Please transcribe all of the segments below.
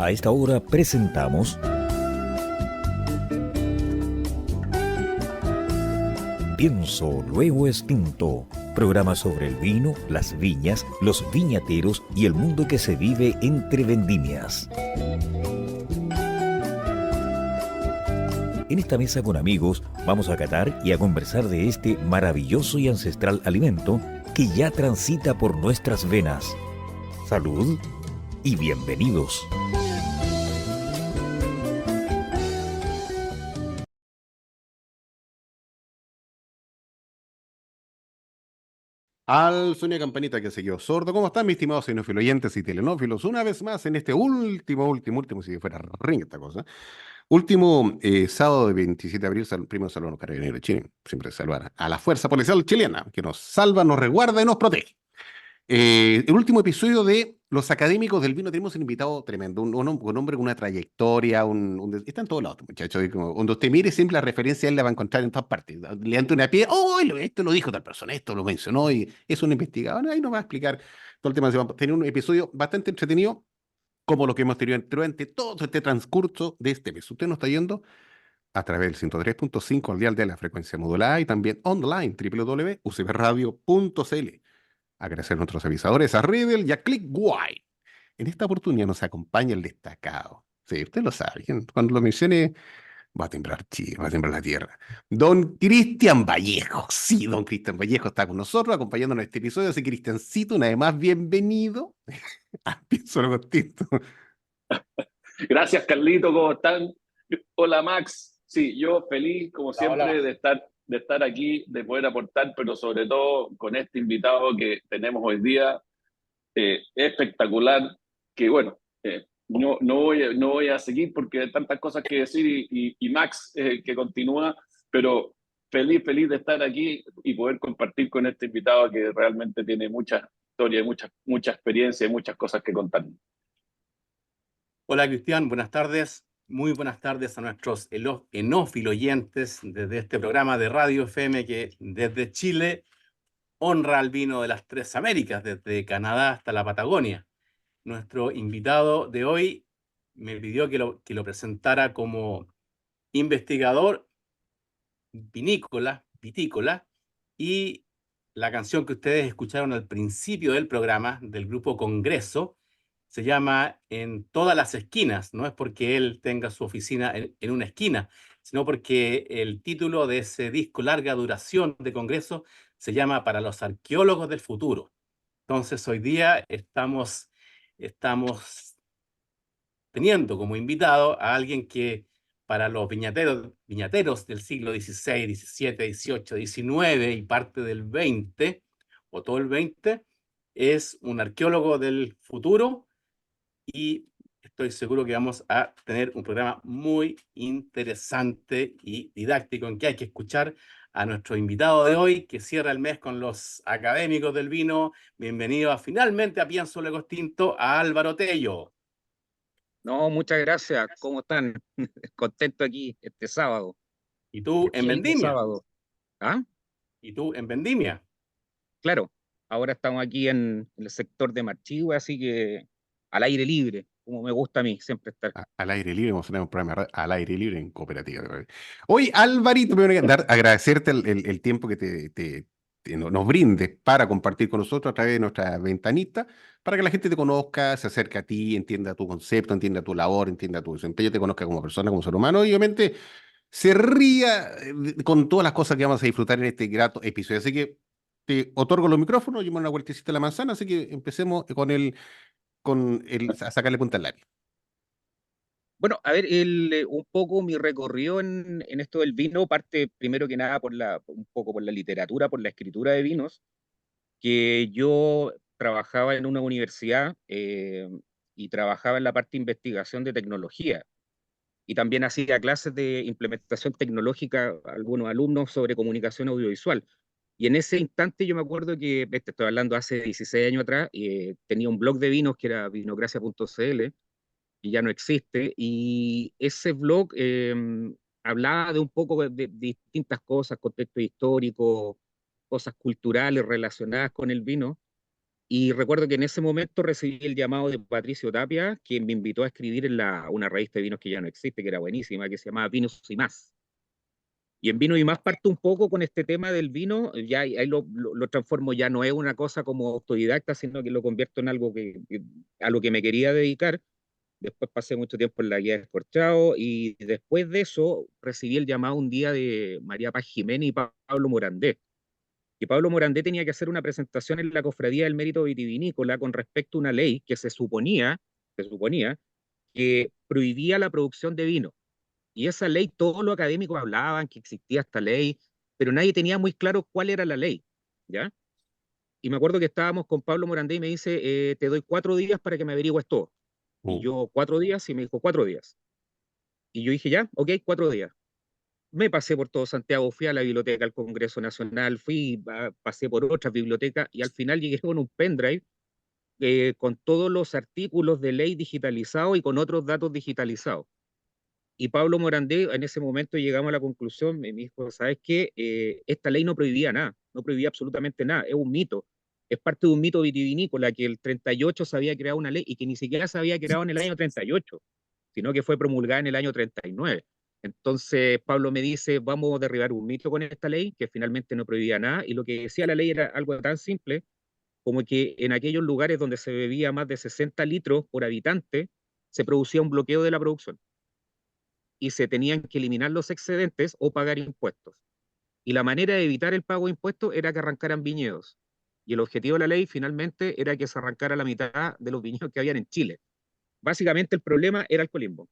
A esta hora presentamos Pienso Luego Extinto, programa sobre el vino, las viñas, los viñateros y el mundo que se vive entre vendimias. En esta mesa con amigos vamos a catar y a conversar de este maravilloso y ancestral alimento que ya transita por nuestras venas. Salud y bienvenidos. Al sonido de campanita que se quedó sordo. ¿Cómo están, mis estimados oyentes y telenófilos? Una vez más en este último, si fuera ring esta cosa. Último sábado de 27 de abril, primo saludo a los carabineros de Chile. Siempre salvar a la fuerza policial chilena, que nos salva, nos resguarda y nos protege. El último episodio de Los Académicos del Vino, tenemos un invitado tremendo, un hombre con una trayectoria, está en todos lados, muchachos. Cuando usted mire, siempre la referencia a él la va a encontrar en todas partes. Levanta una piedra, oh, esto lo dijo tal persona, esto lo mencionó, y es un investigador, ahí nos va a explicar todo el tema. Tener un episodio bastante entretenido, como lo que hemos tenido durante todo este transcurso de este mes. Usted nos está yendo a través del 103.5 al dial de la frecuencia modulada y también online, www.ucbradio.cl. Agradecer a nuestros avisadores, a Riddle y a ClickWide. En esta oportunidad nos acompaña el destacado. Sí, usted lo sabe. Cuando lo mencione, va a temblar Chile, va a temblar la tierra. Don Cristian Vallejo. Sí, don Cristian Vallejo está con nosotros, acompañándonos en este episodio. Así, Cristiancito, una vez más, bienvenido a Pienso Luego Extinto. Gracias, Carlito, ¿cómo están? Hola, Max. Sí, yo feliz, como siempre, Hola. de estar aquí, de poder aportar, pero sobre todo con este invitado que tenemos hoy día, espectacular, que bueno, no voy a seguir porque hay tantas cosas que decir y Max que continúa, pero feliz de estar aquí y poder compartir con este invitado que realmente tiene mucha historia, mucha experiencia y muchas cosas que contar. Hola Cristian, buenas tardes. Muy buenas tardes a nuestros enófilos oyentes desde este programa de Radio FM que desde Chile honra al vino de las tres Américas, desde Canadá hasta la Patagonia. Nuestro invitado de hoy me pidió que lo presentara como investigador vitícola, y la canción que ustedes escucharon al principio del programa del grupo Congreso se llama En todas las esquinas. No es porque él tenga su oficina en una esquina, sino porque el título de ese disco larga duración de Congreso se llama Para los arqueólogos del futuro. Entonces hoy día estamos teniendo como invitado a alguien que para los viñateros del siglo XVI, XVII, XVIII, XIX y parte del XX, o todo el XX, es un arqueólogo del futuro, y estoy seguro que vamos a tener un programa muy interesante y didáctico en que hay que escuchar a nuestro invitado de hoy, que cierra el mes con los académicos del vino. Bienvenido finalmente a Pienso Luego Extinto, a Álvaro Tello. No, muchas gracias. ¿Cómo están? Contento aquí este sábado. ¿Y tú en Qué lindo Vendimia? sábado. ¿Ah? ¿Y tú en Vendimia? Claro, ahora estamos aquí en el sector de Marchihue, así que al aire libre, como me gusta a mí siempre estar. Al aire libre, vamos a tener un programa de radio al aire libre en cooperativa. Hoy, Alvarito, primero que agradecerte el tiempo que nos brindes para compartir con nosotros a través de nuestra ventanita, para que la gente te conozca, se acerque a ti, entienda tu concepto, entienda tu labor, entienda tu desempeño, te conozca como persona, como ser humano, y obviamente se ría con todas las cosas que vamos a disfrutar en este grato episodio. Así que te otorgo los micrófonos, yo me doy una vueltecita a la manzana, así que empecemos a sacarle punta al lápiz. Bueno, a ver, un poco mi recorrido en esto del vino parte primero que nada un poco por la literatura, por la escritura de vinos, que yo trabajaba en una universidad y trabajaba en la parte de investigación de tecnología. Y también hacía clases de implementación tecnológica a algunos alumnos sobre comunicación audiovisual. Y en ese instante yo me acuerdo que, te estoy hablando hace 16 años atrás, tenía un blog de vinos que era vinocracia.cl, y ya no existe, y ese blog hablaba de un poco de distintas cosas, contexto histórico, cosas culturales relacionadas con el vino, Y recuerdo que en ese momento recibí el llamado de Patricio Tapia, quien me invitó a escribir en una revista de vinos que ya no existe, que era buenísima, que se llamaba Vinos y Más. Y en Vino y Más parto un poco con este tema del vino, ya ahí lo transformo, ya no es una cosa como autodidacta, sino que lo convierto en algo a lo que me quería dedicar. Después pasé mucho tiempo en la guía de Escorchado y después de eso recibí el llamado un día de María Paz Jiménez y Pablo Morandé. Y Pablo Morandé tenía que hacer una presentación en la Cofradía del Mérito Vitivinícola con respecto a una ley que se suponía que prohibía la producción de vino. Y esa ley, todos los académicos hablaban que existía esta ley, pero nadie tenía muy claro cuál era la ley, ¿ya? Y me acuerdo que estábamos con Pablo Morandé y me dice, te doy 4 días para que me averigües todo. Y Mm. yo, 4 días, y me dijo, 4 días. Y yo dije, ya, ok, 4 días. Me pasé por todo Santiago, fui a la biblioteca del Congreso Nacional, pasé por otras bibliotecas y al final llegué con un pendrive con todos los artículos de ley digitalizados y con otros datos digitalizados. Y Pablo Morandé, en ese momento llegamos a la conclusión, me dijo, ¿sabes qué? Esta ley no prohibía nada, no prohibía absolutamente nada, es un mito. Es parte de un mito vitivinícola que el 38 se había creado una ley y que ni siquiera se había creado en el año 38, sino que fue promulgada en el año 39. Entonces Pablo me dice, vamos a derribar un mito con esta ley que finalmente no prohibía nada y lo que decía la ley era algo tan simple como que en aquellos lugares donde se bebía más de 60 litros por habitante, se producía un bloqueo de la producción y se tenían que eliminar los excedentes o pagar impuestos. Y la manera de evitar el pago de impuestos era que arrancaran viñedos. Y el objetivo de la ley finalmente era que se arrancara la mitad de los viñedos que habían en Chile. Básicamente el problema era el colimbo.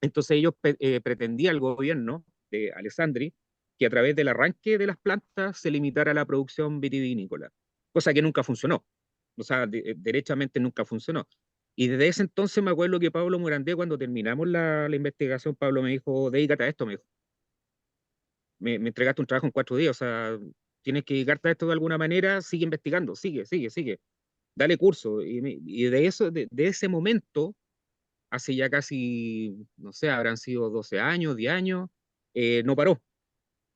Entonces ellos pretendían, el gobierno de Alessandri, que a través del arranque de las plantas se limitara la producción vitivinícola, cosa que nunca funcionó. O sea, derechamente nunca funcionó. Y desde ese entonces me acuerdo que Pablo Morandé, cuando terminamos la investigación, Pablo me dijo, dedícate a esto, me dijo. Me entregaste un trabajo en 4 días, o sea, tienes que dedicarte a esto de alguna manera, sigue investigando, sigue, dale curso. Y de eso, de ese momento, hace ya casi, no sé, habrán sido 12 años, 10 años, no paró.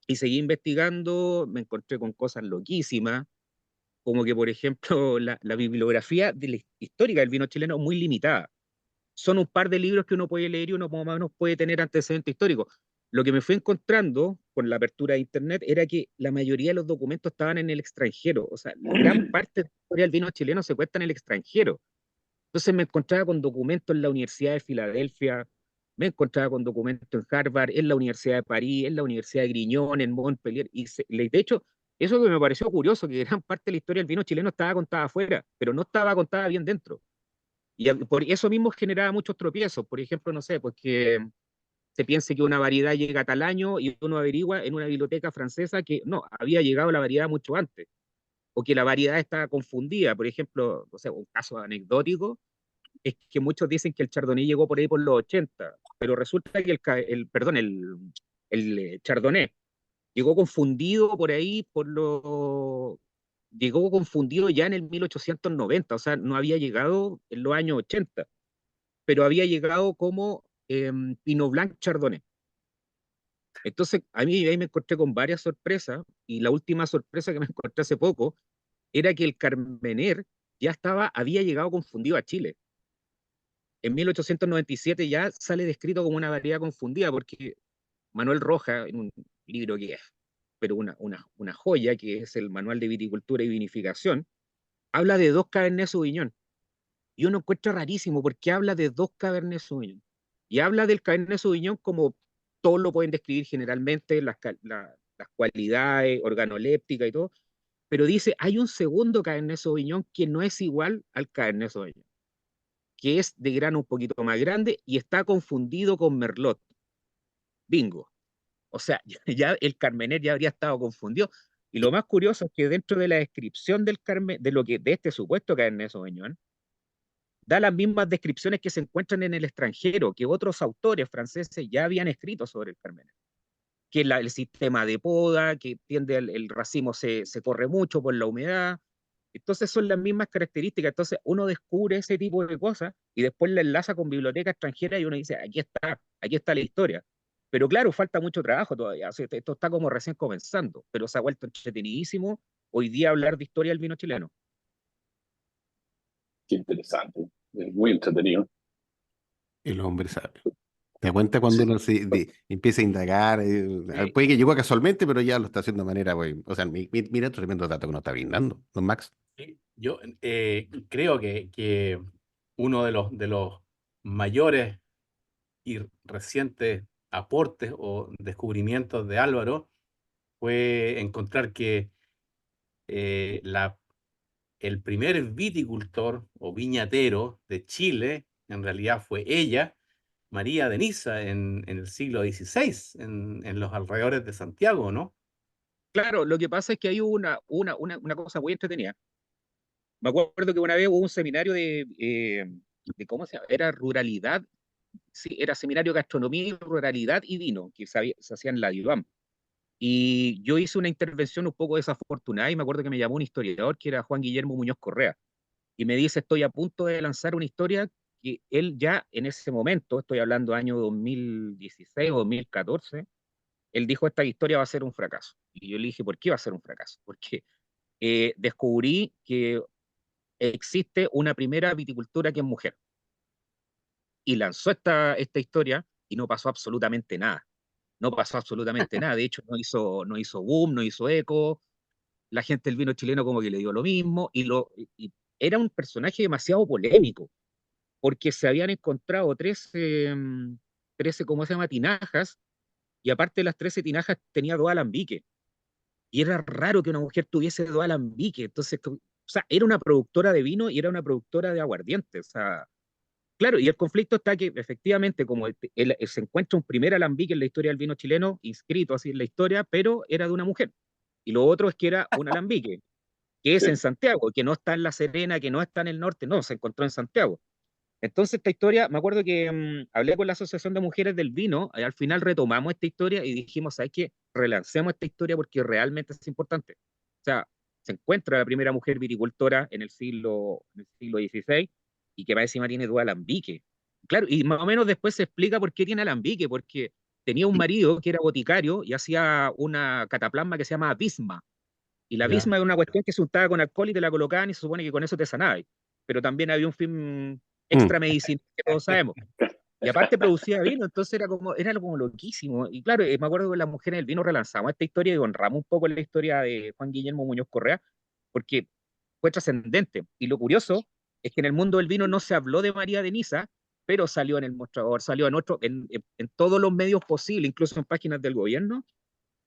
Y seguí investigando, me encontré con cosas loquísimas, como que, por ejemplo, la bibliografía histórica del vino chileno es muy limitada. Son un par de libros que uno puede leer y uno más o menos puede tener antecedentes históricos. Lo que me fui encontrando con la apertura de Internet era que la mayoría de los documentos estaban en el extranjero. O sea, gran parte de la historia del vino chileno se cuenta en el extranjero. Entonces me encontraba con documentos en la Universidad de Filadelfia, me encontraba con documentos en Harvard, en la Universidad de París, en la Universidad de Grignon, en Montpellier. De hecho, eso que me pareció curioso, que gran parte de la historia del vino chileno estaba contada afuera, pero no estaba contada bien dentro. Y por eso mismo generaba muchos tropiezos. Por ejemplo, no sé, pues que se piense que una variedad llega a tal año y uno averigua en una biblioteca francesa que no, había llegado la variedad mucho antes, o que la variedad estaba confundida. Por ejemplo, no sé, un caso anecdótico es que muchos dicen que el Chardonnay llegó por ahí por los 80, pero resulta que el Chardonnay llegó confundido por ahí llegó confundido ya en el 1890, o sea, no había llegado en los años 80, pero había llegado como Pinot Blanc Chardonnay. Entonces, a mí ahí me encontré con varias sorpresas, y la última sorpresa que me encontré hace poco era que el Carmener había llegado confundido a Chile. En 1897 ya sale descrito como una variedad confundida, porque Manuel Roja, en un libro que es, pero una joya, que es el Manual de Viticultura y Vinificación, habla de dos Cabernet Sauvignon. Y uno encuentra rarísimo porque habla de dos Cabernet Sauvignon. Y habla del Cabernet Sauvignon como todos lo pueden describir generalmente, las cualidades organolépticas y todo, pero dice, hay un segundo Cabernet Sauvignon que no es igual al Cabernet Sauvignon, que es de grano un poquito más grande y está confundido con Merlot. Bingo. O sea, ya el Carmener ya habría estado confundido. Y lo más curioso es que dentro de la descripción del Carmen, de este supuesto Cabernet Sauvignon, da las mismas descripciones que se encuentran en el extranjero, que otros autores franceses ya habían escrito sobre el Carmener. Que el sistema de poda, que tiende el racimo se corre mucho por la humedad. Entonces son las mismas características. Entonces uno descubre ese tipo de cosas y después la enlaza con biblioteca extranjera y uno dice, aquí está la historia. Pero claro, falta mucho trabajo todavía. O sea, esto está como recién comenzando, pero se ha vuelto entretenidísimo hoy día hablar de historia del vino chileno. Qué interesante, es muy entretenido. El hombre sabe. ¿Te das cuenta cuando Sí. uno empieza a indagar? Sí. Puede que llegó casualmente, pero ya lo está haciendo de manera, güey. O sea, mira, tremendo dato que nos está brindando, don Max. Sí, yo creo que uno de los mayores y recientes aportes o descubrimientos de Álvaro fue encontrar que eh, la, el primer viticultor o viñatero de Chile en realidad fue ella, María de Niza, en el siglo XVI, en los alrededores de Santiago, ¿no? Claro, lo que pasa es que hay una cosa muy entretenida. Me acuerdo que una vez hubo un seminario de ¿cómo se llama? Era ruralidad, sí, era seminario de gastronomía, ruralidad y vino, que se hacía en la DIVAM. Y yo hice una intervención un poco desafortunada y me acuerdo que me llamó un historiador que era Juan Guillermo Muñoz Correa y me dice, estoy a punto de lanzar una historia que él ya en ese momento, estoy hablando año 2016 o 2014, él dijo, esta historia va a ser un fracaso. Y yo le dije, ¿por qué va a ser un fracaso? Porque descubrí que existe una primera viticultura que es mujer. Y lanzó esta historia y no pasó absolutamente nada. No pasó absolutamente nada. De hecho, no hizo boom, no hizo eco. La gente del vino chileno como que le dio lo mismo. Y era un personaje demasiado polémico, porque se habían encontrado 13 ¿cómo se llama? Tinajas, y aparte de las 13 tinajas tenía dos alambiques. Y era raro que una mujer tuviese dos alambiques. Entonces, o sea, era una productora de vino y era una productora de aguardiente. O sea, claro, y el conflicto está que efectivamente, como se encuentra un primer alambique en la historia del vino chileno, inscrito así en la historia, pero era de una mujer. Y lo otro es que era un alambique, que es en Sí. Santiago, que no está en La Serena, que no está en el norte, no, se encontró en Santiago. Entonces, esta historia, me acuerdo que hablé con la Asociación de Mujeres del Vino, y al final retomamos esta historia y dijimos, ¿sabes qué? Relancemos esta historia porque realmente es importante. O sea, se encuentra la primera mujer viticultora en el siglo XVI y que más encima tiene dos alambiques. Claro, y más o menos después se explica por qué tiene alambique, porque tenía un marido que era boticario y hacía una cataplasma que se llama bisma. Y la Ya. bisma es una cuestión que se untaba con alcohol y te la colocaban y se supone que con eso te sanabas. Pero también había un fin Mm. extra medicinal que todos sabemos. Y aparte producía vino, entonces era como loquísimo. Y claro, me acuerdo que las mujeres del vino relanzamos esta historia y honramos un poco la historia de Juan Guillermo Muñoz Correa, porque fue trascendente. Y lo curioso es que en el mundo del vino no se habló de María de Niza, pero salió en el mostrador, salió en todos los medios posibles, incluso en páginas del gobierno,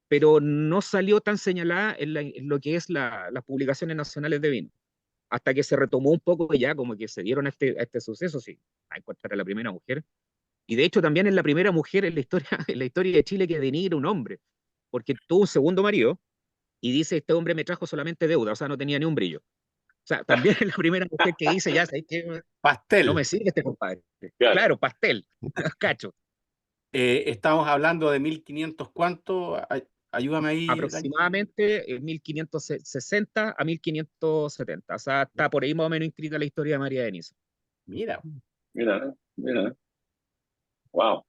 pero no salió tan señalada en lo que es las publicaciones nacionales de vino. Hasta que se retomó un poco y ya como que se dieron a este suceso, sí, a encontrar a la primera mujer. Y de hecho también es la primera mujer en la historia, en la historia de Chile que denigra un hombre, porque tuvo un segundo marido y dice, este hombre me trajo solamente deuda, o sea, no tenía ni un brillo. O sea, también es la primera mujer que dice, ya, ¿sabes qué? No me Pastel. sirve este compadre. Claro. Claro, pastel, cacho. Estamos hablando de 1500, ¿cuánto? Ayúdame ahí, Dani. Aproximadamente 1560 a 1570. O sea, está por ahí más o menos inscrita la historia de María Denise. Mira, Mira, mira, wow, In-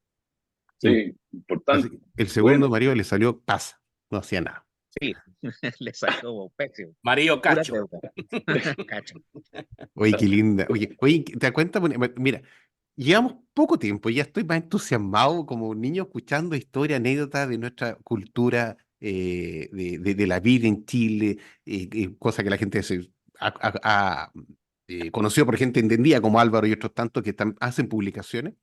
sí, Así importante. que el segundo Bueno, marido le salió pasa, no hacía nada. Sí, le salió pésimo. Mario Pura Cacho. deuda. Cacho. Oye, qué linda. Oye, ¿te das cuenta? Mira, llevamos poco tiempo, ya estoy más entusiasmado como un niño escuchando historias, anécdotas de nuestra cultura, de la vida en Chile, cosa que la gente conoció por gente entendida como Álvaro y otros tantos que hacen publicaciones.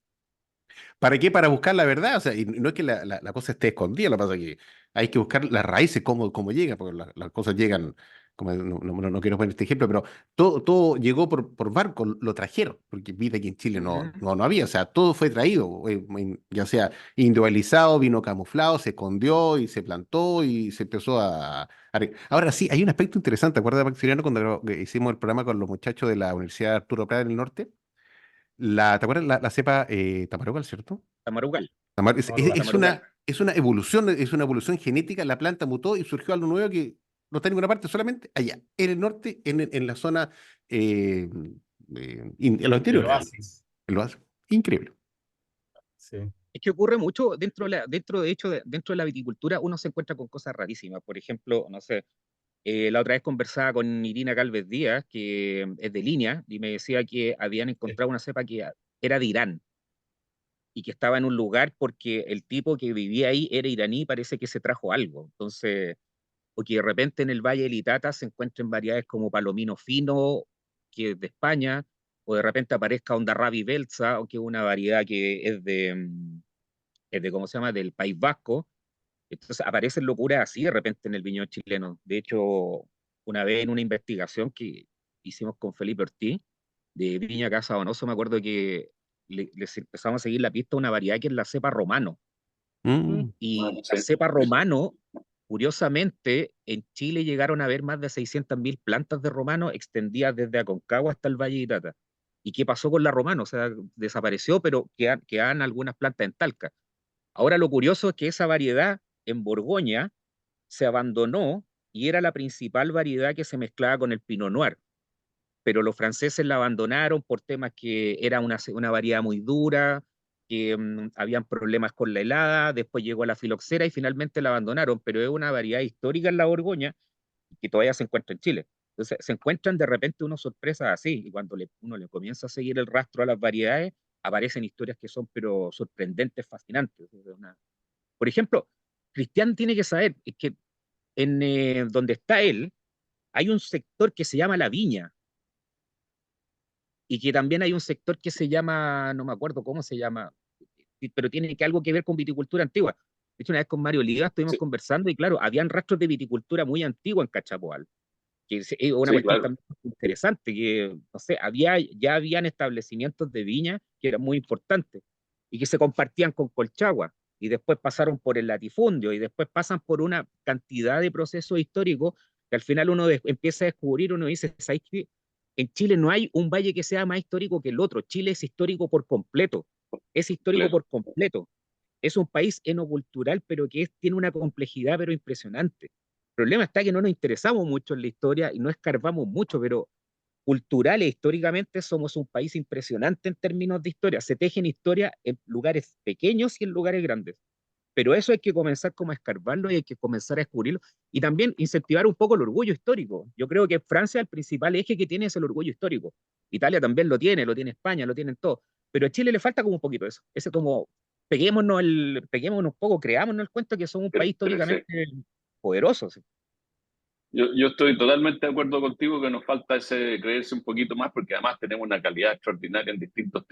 ¿Para qué? Para buscar la verdad. O sea, y no es que la cosa esté escondida, lo que pasa es que hay que buscar las raíces, cómo llega, porque las cosas llegan, como no quiero poner este ejemplo, pero todo llegó por barco, lo trajeron, porque vida aquí en Chile no, Ujú. no había. O sea, todo fue traído, ya sea individualizado, vino camuflado, se escondió y se plantó y se empezó Ahora sí, hay un aspecto interesante. ¿Acuerdas, Maximiliano, cuando hicimos el programa con los muchachos de la Universidad Arturo Prat del Norte? ¿Te acuerdas la cepa Tamarugal, cierto? Tamarugal. Es, es- Portugal. es Tamarugal. una, es una evolución, es una evolución genética. La planta mutó y surgió algo nuevo que no está en ninguna parte, solamente allá, en el norte, en la zona, eh, en los El interiores. oasis. Lo hace increíble. Sí. Es que ocurre mucho dentro de hecho, dentro de la viticultura uno se encuentra con cosas rarísimas. Por ejemplo, no sé, La otra vez conversaba con Irina Galvez Díaz, que es de Línea, y me decía que habían encontrado una cepa que era de Irán y que estaba en un lugar porque el tipo que vivía ahí era iraní y parece que se trajo algo. Entonces, o que de repente en el Valle del Itata se encuentren variedades como palomino fino, que es de España, o de repente aparezca onda Rabi Belza, o que es una variedad que es de, ¿cómo se llama?, del País Vasco. Entonces aparecen locuras así de repente en el viñedo chileno. De hecho, una vez en una investigación que hicimos con Felipe Ortiz, de Viña Casa Donoso, me acuerdo que les empezamos a seguir la pista a una variedad que es la cepa romano. Mm. Y la Sí. cepa romano, curiosamente, en Chile llegaron a haber más de 600.000 plantas de romano extendidas desde Aconcagua hasta el Valle de Itata. ¿Y qué pasó con la romano? O sea, desapareció, pero quedan algunas plantas en Talca. Ahora lo curioso es que esa variedad en Borgoña se abandonó y era la principal variedad que se mezclaba con el Pinot Noir, pero los franceses la abandonaron por temas que era una variedad muy dura, que habían problemas con la helada, después llegó la filoxera y finalmente la abandonaron, pero es una variedad histórica en la Borgoña que todavía se encuentra en Chile. Entonces se encuentran de repente unas sorpresas así, y cuando uno le comienza a seguir el rastro a las variedades, aparecen historias que son pero sorprendentes, fascinantes. Por ejemplo, Cristian tiene que saber que en donde está él, hay un sector que se llama La Viña, y que también hay un sector que se llama, no me acuerdo cómo se llama, pero tiene que algo que ver con viticultura antigua. De hecho, una vez con Mario Liga estuvimos Sí, conversando y claro, habían rastros de viticultura muy antigua en Cachapoal, que es una sí, cuestión claro. también interesante, que, no sé, ya habían establecimientos de viña que eran muy importantes y que se compartían con Colchagua, y después pasaron por el latifundio, y después pasan por una cantidad de procesos históricos que al final uno empieza a descubrir, uno dice, ¿sabes qué? En Chile no hay un valle que sea más histórico que el otro. Chile es histórico por completo. Es histórico Completo. por completo. Es un país enocultural, pero que tiene una complejidad, pero impresionante. El problema está que no nos interesamos mucho en la historia y no escarbamos mucho, pero cultural e históricamente somos un país impresionante en términos de historia. Se tejen historia en lugares pequeños y en lugares grandes. Pero eso hay que comenzar como a escarbarlo y hay que comenzar a descubrirlo. Y también incentivar un poco el orgullo histórico. Yo creo que Francia el principal eje que tiene es el orgullo histórico. Italia también lo tiene España, lo tienen todo. Pero a Chile le falta como un poquito eso. Ese como, peguémonos un poco, creámonos el cuento que somos un país Sí. históricamente poderoso. ¿Sí? Yo estoy totalmente de acuerdo contigo que nos falta ese creerse un poquito más porque además tenemos una calidad extraordinaria en distintos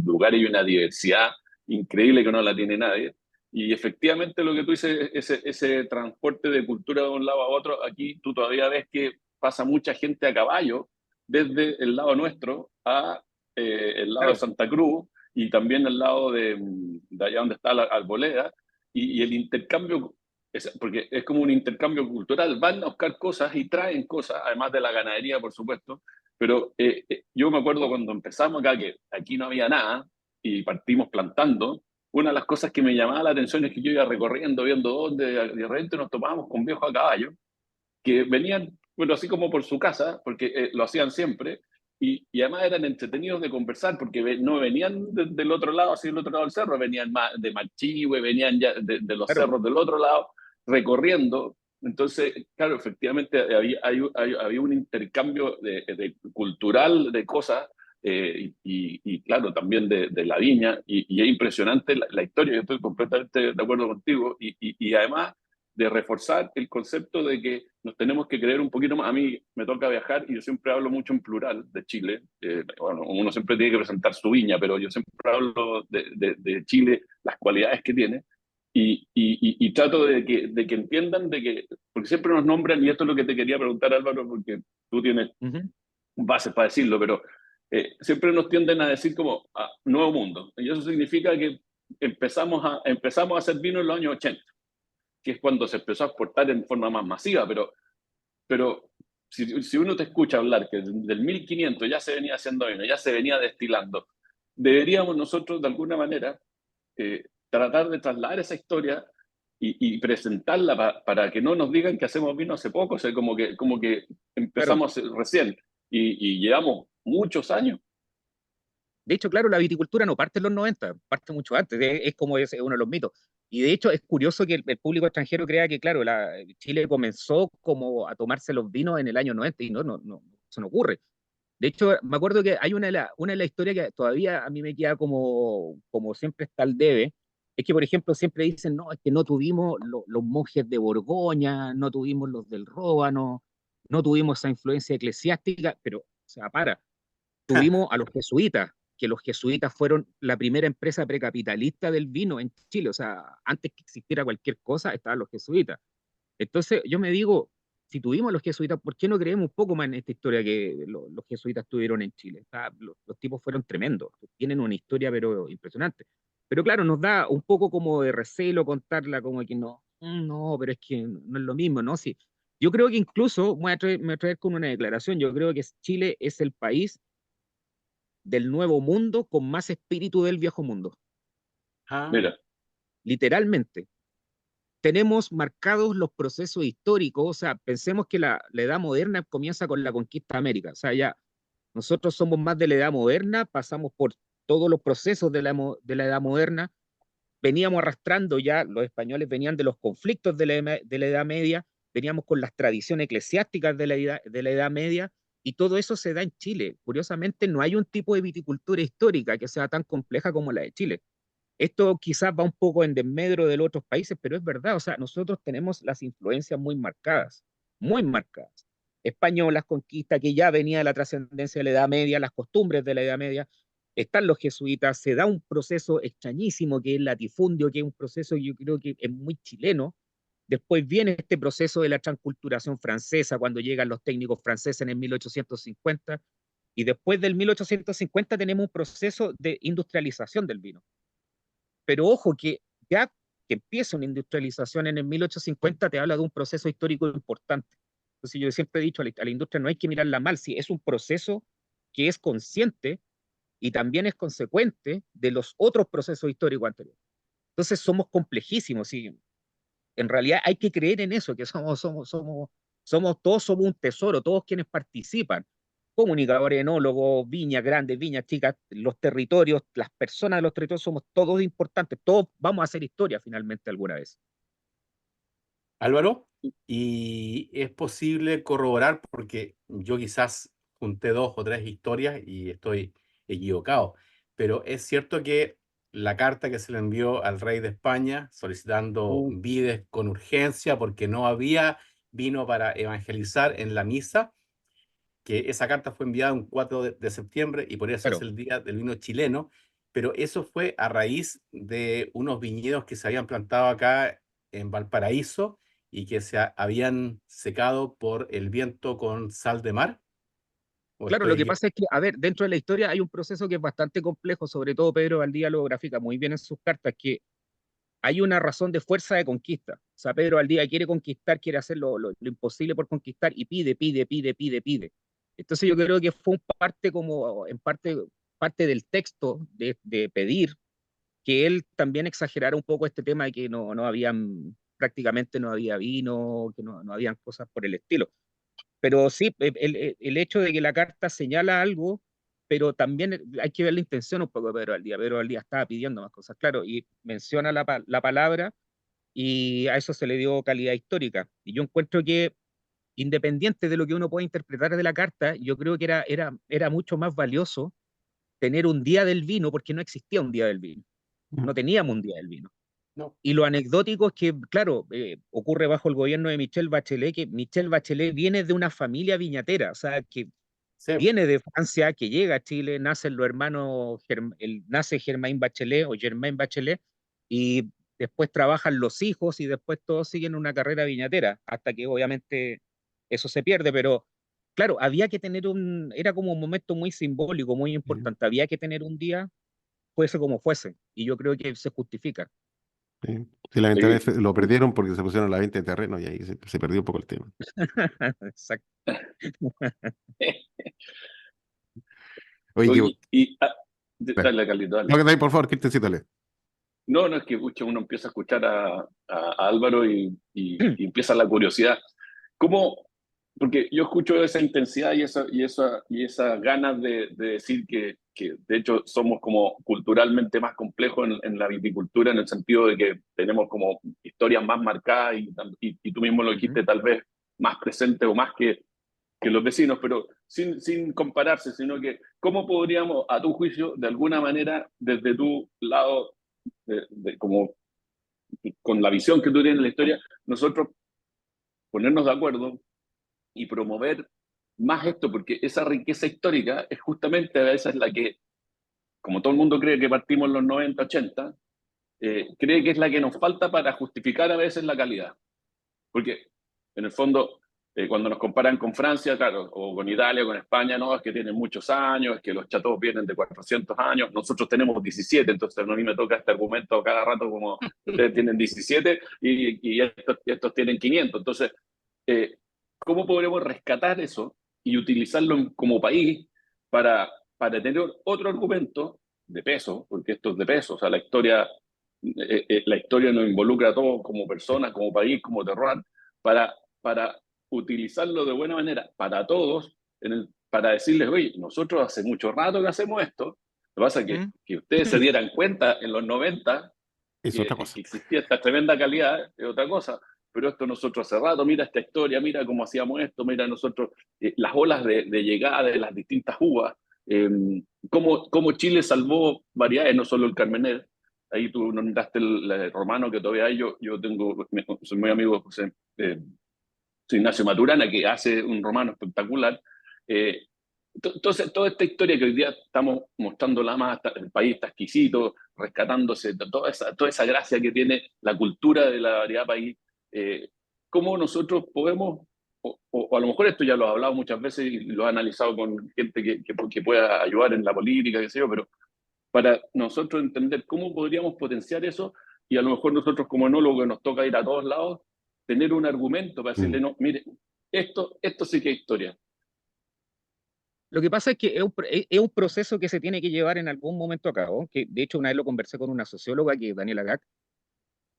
lugares y una diversidad increíble que no la tiene nadie. Y efectivamente lo que tú dices, ese transporte de cultura de un lado a otro, aquí tú todavía ves que pasa mucha gente a caballo desde el lado nuestro a el lado de Claro, Santa Cruz y también el lado de allá donde está la Arboleda y el intercambio porque es como un intercambio cultural, van a buscar cosas y traen cosas, además de la ganadería, por supuesto, pero yo me acuerdo cuando empezamos acá, que aquí no había nada y partimos plantando, una de las cosas que me llamaba la atención es que yo iba recorriendo, viendo dónde, de repente nos topábamos con viejos a caballo, que venían, bueno, así como por su casa, porque lo hacían siempre, y además eran entretenidos de conversar, porque no venían del otro lado, así del otro lado del cerro, venían de Machihue, venían ya de los claro. cerros del otro lado, recorriendo. Entonces, claro, efectivamente había un intercambio cultural de cosas, y claro, también de la viña, y es impresionante la historia, yo estoy completamente de acuerdo contigo, y además de reforzar el concepto de que nos tenemos que creer un poquito más. A mí me toca viajar y yo siempre hablo mucho en plural de Chile. Bueno, uno siempre tiene que presentar su viña, pero yo siempre hablo de Chile, las cualidades que tiene. Y trato de que entiendan, porque siempre nos nombran, y esto es lo que te quería preguntar, Álvaro, porque tú tienes Ujú. bases para decirlo, pero siempre nos tienden a decir como nuevo mundo. Y eso significa que empezamos a hacer vino en los años 80, que es cuando se empezó a exportar en forma más masiva, pero si uno te escucha hablar que del 1500 ya se venía haciendo vino, ya se venía destilando, deberíamos nosotros de alguna manera tratar de trasladar esa historia y presentarla para que no nos digan que hacemos vino hace poco, o sea, como que Claro. empezamos recién y llevamos muchos años. De hecho, claro, la viticultura no parte en los 90, parte mucho antes. Es como uno de los mitos. Y de hecho es curioso que el público extranjero crea que, claro, Chile comenzó como a tomarse los vinos en el año 90 y no, eso no ocurre. De hecho, me acuerdo que hay una de las historias que todavía a mí me queda como siempre está al debe, es que, por ejemplo, siempre dicen, no, es que no tuvimos los monjes de Borgoña, no tuvimos los del Róbano, no tuvimos esa influencia eclesiástica, pero, o sea, tuvimos a los jesuitas, que los jesuitas fueron la primera empresa precapitalista del vino en Chile, o sea, antes que existiera cualquier cosa, estaban los jesuitas. Entonces, yo me digo, si tuvimos los jesuitas, ¿por qué no creemos un poco más en esta historia que los jesuitas tuvieron en Chile? O sea, los tipos fueron tremendos, tienen una historia pero impresionante. Pero claro, nos da un poco como de recelo contarla, como que no, no, pero es que no es lo mismo, ¿no? Sí. Yo creo que incluso, me voy a atrever con una declaración, yo creo que Chile es el país del nuevo mundo con más espíritu del viejo mundo, Ah, Mira, literalmente. Tenemos marcados los procesos históricos, o sea, pensemos que la edad moderna comienza con la conquista de América, o sea, ya nosotros somos más de la edad moderna, pasamos por todos los procesos de la edad moderna, veníamos arrastrando ya, los españoles venían de los conflictos de la Edad Media, veníamos con las tradiciones eclesiásticas de la Edad Media, y todo eso se da en Chile. Curiosamente, no hay un tipo de viticultura histórica que sea tan compleja como la de Chile. Esto quizás va un poco en desmedro de los otros países, pero es verdad, o sea, nosotros tenemos las influencias muy marcadas. Españolas, conquista que ya venía de la trascendencia de la Edad Media, las costumbres de la Edad Media, están los jesuitas, se da un proceso extrañísimo que es el latifundio, que es un proceso que yo creo que es muy chileno. Después viene este proceso de la transculturación francesa, cuando llegan los técnicos franceses en el 1850, y después del 1850 tenemos un proceso de industrialización del vino. Pero ojo que ya que empieza una industrialización en el 1850 te habla de un proceso histórico importante. Entonces yo siempre he dicho a la industria no hay que mirarla mal, si es un proceso que es consciente y también es consecuente de los otros procesos históricos anteriores. Entonces somos complejísimos y en realidad hay que creer en eso, que todos somos un tesoro, todos quienes participan, comunicadores, enólogos, viñas grandes, viñas chicas, los territorios, las personas de los territorios, somos todos importantes, todos vamos a hacer historia finalmente alguna vez. Álvaro, y es posible corroborar, porque yo quizás junté dos o tres historias y estoy equivocado, pero es cierto que la carta que se le envió al rey de España solicitando Uh, vides con urgencia porque no había vino para evangelizar en la misa, que esa carta fue enviada un 4 de septiembre y por eso es claro, el día del vino chileno, pero eso fue a raíz de unos viñedos que se habían plantado acá en Valparaíso y que habían secado por el viento con sal de mar. ¿O claro, lo estoy que pasa es que, a ver, dentro de la historia hay un proceso que es bastante complejo, sobre todo Pedro Valdía lo grafica muy bien en sus cartas, que hay una razón de fuerza de conquista. O sea, Pedro Valdía quiere conquistar, quiere hacer lo imposible por conquistar y pide. Entonces yo creo que fue en parte del texto de pedir que él también exagerara un poco este tema de que prácticamente no había vino, que no habían cosas por el estilo. Pero sí, el hecho de que la carta señala algo, pero también hay que ver la intención un poco de Pedro Valdía. Pedro Valdía estaba pidiendo más cosas, claro, y menciona la palabra y a eso se le dio calidad histórica. Y yo encuentro que, independiente de lo que uno pueda interpretar de la carta, yo creo que era mucho más valioso tener un día del vino, porque no existía un día del vino, no teníamos un día del vino. no? Y lo anecdótico es que, claro, ocurre bajo el gobierno de Michelle Bachelet, que Michelle Bachelet viene de una familia viñatera, o sea, que Sí, viene de Francia, que llega a Chile, nacen los hermanos, nace Germain Bachelet o Germain Bachelet, y después trabajan los hijos y después todos siguen una carrera viñatera, hasta que obviamente eso se pierde, pero claro, era como un momento muy simbólico, muy Sí, importante, había que tener un día, fuese como fuese, y yo creo que se justifica. sí. Sí, oye, lamentablemente lo perdieron porque se pusieron a la venta de terreno y ahí se perdió un poco el tema. Exacto. Oye, oye, dale. dale, Carlito, No, dale. que dale, por favor, Cristian, dale. No, no, es que pucha, uno empieza a escuchar a Álvaro y empieza la curiosidad. ¿Cómo? Porque yo escucho esa intensidad y esas ganas de decir que de hecho somos como culturalmente más complejos en la viticultura, en el sentido de que tenemos como historias más marcadas y tú mismo lo dijiste, tal vez más presentes o más que los vecinos, pero sin compararse, sino que cómo podríamos, a tu juicio, de alguna manera, desde tu lado, como con la visión que tú tienes de la historia, nosotros ponernos de acuerdo y promover más esto, porque esa riqueza histórica es justamente a veces la que, como todo el mundo cree que partimos en los 90, 80, cree que es la que nos falta para justificar a veces la calidad. Porque en el fondo, cuando nos comparan con Francia, claro, o con Italia, o con España, no, es que tienen muchos años, es que los chateaux vienen de 400 años, nosotros tenemos 17, entonces a mí me toca este argumento cada rato como ustedes tienen 17 y estos tienen 500. Entonces, eh, ¿cómo podremos rescatar eso y utilizarlo como país para tener otro argumento de peso? Porque esto es de peso, o sea, la historia nos involucra a todos como personas, como país, como terroir, para utilizarlo de buena manera para todos, para decirles, oye, nosotros hace mucho rato que hacemos esto, lo que pasa es que ustedes se dieran cuenta en los 90 Es otra que cosa. existía esta tremenda calidad, es otra cosa, pero esto nosotros hace rato, mira esta historia, mira cómo hacíamos esto, mira nosotros, las olas de llegada de las distintas uvas, eh, cómo Chile salvó variedades, no solo el Carmener. Ahí tú nombraste el romano, que todavía hay, yo soy muy amigo de José Ignacio Maturana, que hace un romano espectacular. Entonces, toda esta historia que hoy día estamos mostrando la más, el país está exquisito, rescatándose toda esa gracia que tiene la cultura de la variedad país, ¿cómo nosotros podemos, o a lo mejor esto ya lo he hablado muchas veces y lo he analizado con gente que pueda ayudar en la política, qué sé yo, pero para nosotros entender cómo podríamos potenciar eso y a lo mejor nosotros como enólogos que nos toca ir a todos lados, tener un argumento para decirle, no, mire, esto sí que es historia. Lo que pasa es que es un proceso que se tiene que llevar en algún momento a cabo, que de hecho una vez lo conversé con una socióloga, que es Daniela Gac,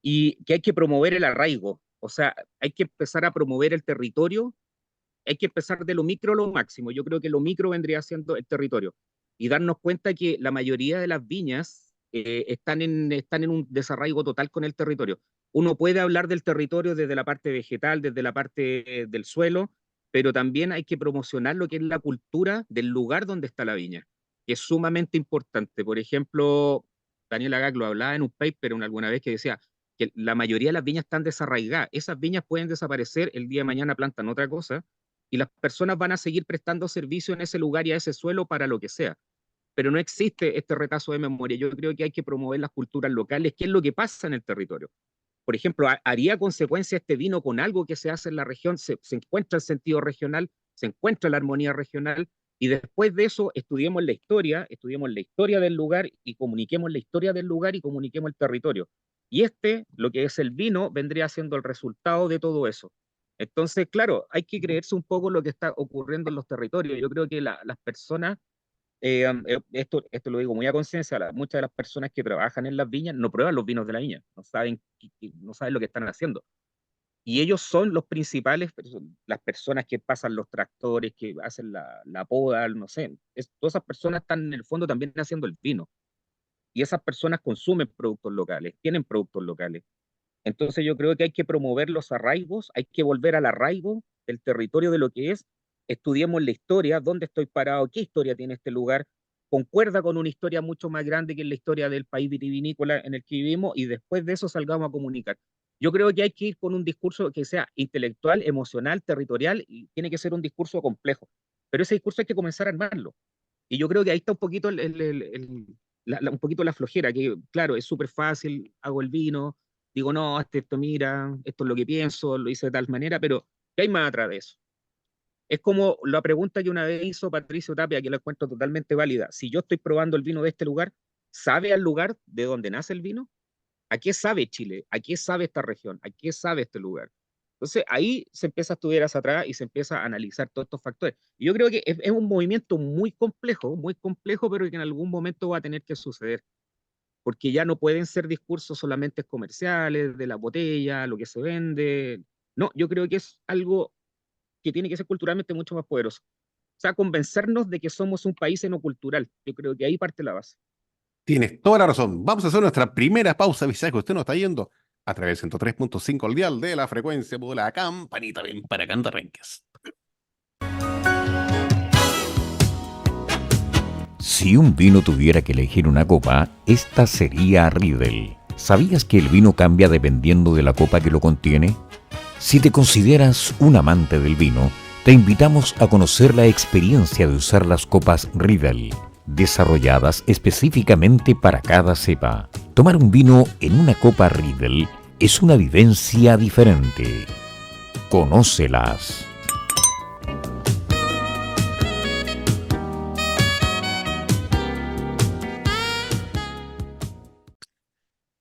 y que hay que promover el arraigo, o sea, hay que empezar a promover el territorio, hay que empezar de lo micro a lo máximo. Yo creo que lo micro vendría siendo el territorio y darnos cuenta que la mayoría de las viñas están en un desarraigo total con el territorio. Uno puede hablar del territorio desde la parte vegetal, desde la parte del suelo, pero también hay que promocionar lo que es la cultura del lugar donde está la viña, que es sumamente importante. Por ejemplo, Daniel Agag lo hablaba en un paper alguna vez, que decía que la mayoría de las viñas están desarraigadas. Esas viñas pueden desaparecer, el día de mañana plantan otra cosa, y las personas van a seguir prestando servicio en ese lugar y a ese suelo para lo que sea. Pero no existe este retazo de memoria. Yo creo que hay que promover las culturas locales, qué es lo que pasa en el territorio. Por ejemplo, ¿haría consecuencia este vino con algo que se hace en la región? Se encuentra el sentido regional, se encuentra la armonía regional, y después de eso estudiemos la historia del lugar y comuniquemos la historia del lugar y comuniquemos el territorio. Y lo que es el vino, vendría siendo el resultado de todo eso. Entonces, claro, hay que creerse un poco lo que está ocurriendo en los territorios. Yo creo que las personas, esto lo digo muy a conciencia, muchas de las personas que trabajan en las viñas no prueban los vinos de la viña, no saben lo que están haciendo. Y ellos son los principales, las personas que pasan los tractores, que hacen la poda, no sé. Todas esas personas están en el fondo también haciendo el vino. Y esas personas consumen productos locales, tienen productos locales. Entonces yo creo que hay que promover los arraigos, hay que volver al arraigo del territorio de lo que es. Estudiemos la historia, dónde estoy parado, qué historia tiene este lugar, concuerda con una historia mucho más grande que es la historia del país vitivinícola en el que vivimos, y después de eso salgamos a comunicar. Yo creo que hay que ir con un discurso que sea intelectual, emocional, territorial, y tiene que ser un discurso complejo. Pero ese discurso hay que comenzar a armarlo. Y yo creo que ahí está un poquito, un poquito la flojera, que claro, es súper fácil, hago el vino, digo, no, esto mira, esto es lo que pienso, lo hice de tal manera, pero ¿qué hay más atrás de eso? Es como la pregunta que una vez hizo Patricio Tapia, que la encuentro totalmente válida. Si yo estoy probando el vino de este lugar, ¿sabe al lugar de donde nace el vino? ¿A qué sabe Chile? ¿A qué sabe esta región? ¿A qué sabe este lugar? Entonces ahí se empieza a estudiar hacia atrás y se empieza a analizar todos estos factores. Y yo creo que es un movimiento muy complejo, pero que en algún momento va a tener que suceder, porque ya no pueden ser discursos solamente comerciales, de la botella, lo que se vende. No, yo creo que es algo que tiene que ser culturalmente mucho más poderoso. O sea, convencernos de que somos un país enocultural. Yo creo que ahí parte la base. Tienes toda la razón. Vamos a hacer nuestra primera pausa, avisar que usted nos está yendo a través de 103.5 al dial de la frecuencia modulada. Campanita, ven para Cantarrenques. Si un vino tuviera que elegir una copa, esta sería Riedel. ¿Sabías que el vino cambia dependiendo de la copa que lo contiene? Si te consideras un amante del vino, te invitamos a conocer la experiencia de usar las copas Riedel, desarrolladas específicamente para cada cepa. Tomar un vino en una copa Riedel es una vivencia diferente. Conócelas.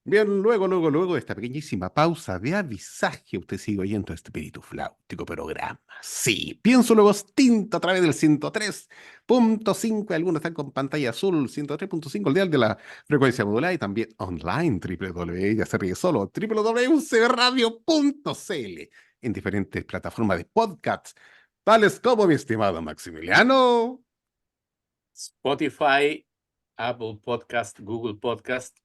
Bien, luego de esta pequeñísima pausa de avisaje, usted sigue oyendo este espíritu flautico programa. Sí, pienso luego tinto a través del 103.5, algunos están con pantalla azul, 103.5 el dial de la frecuencia modulada y también online, www, ya se ríe solo, www.ucbradio.cl, en diferentes plataformas de podcasts, tales como mi estimado Maximiliano. Spotify, Apple Podcast, Google Podcast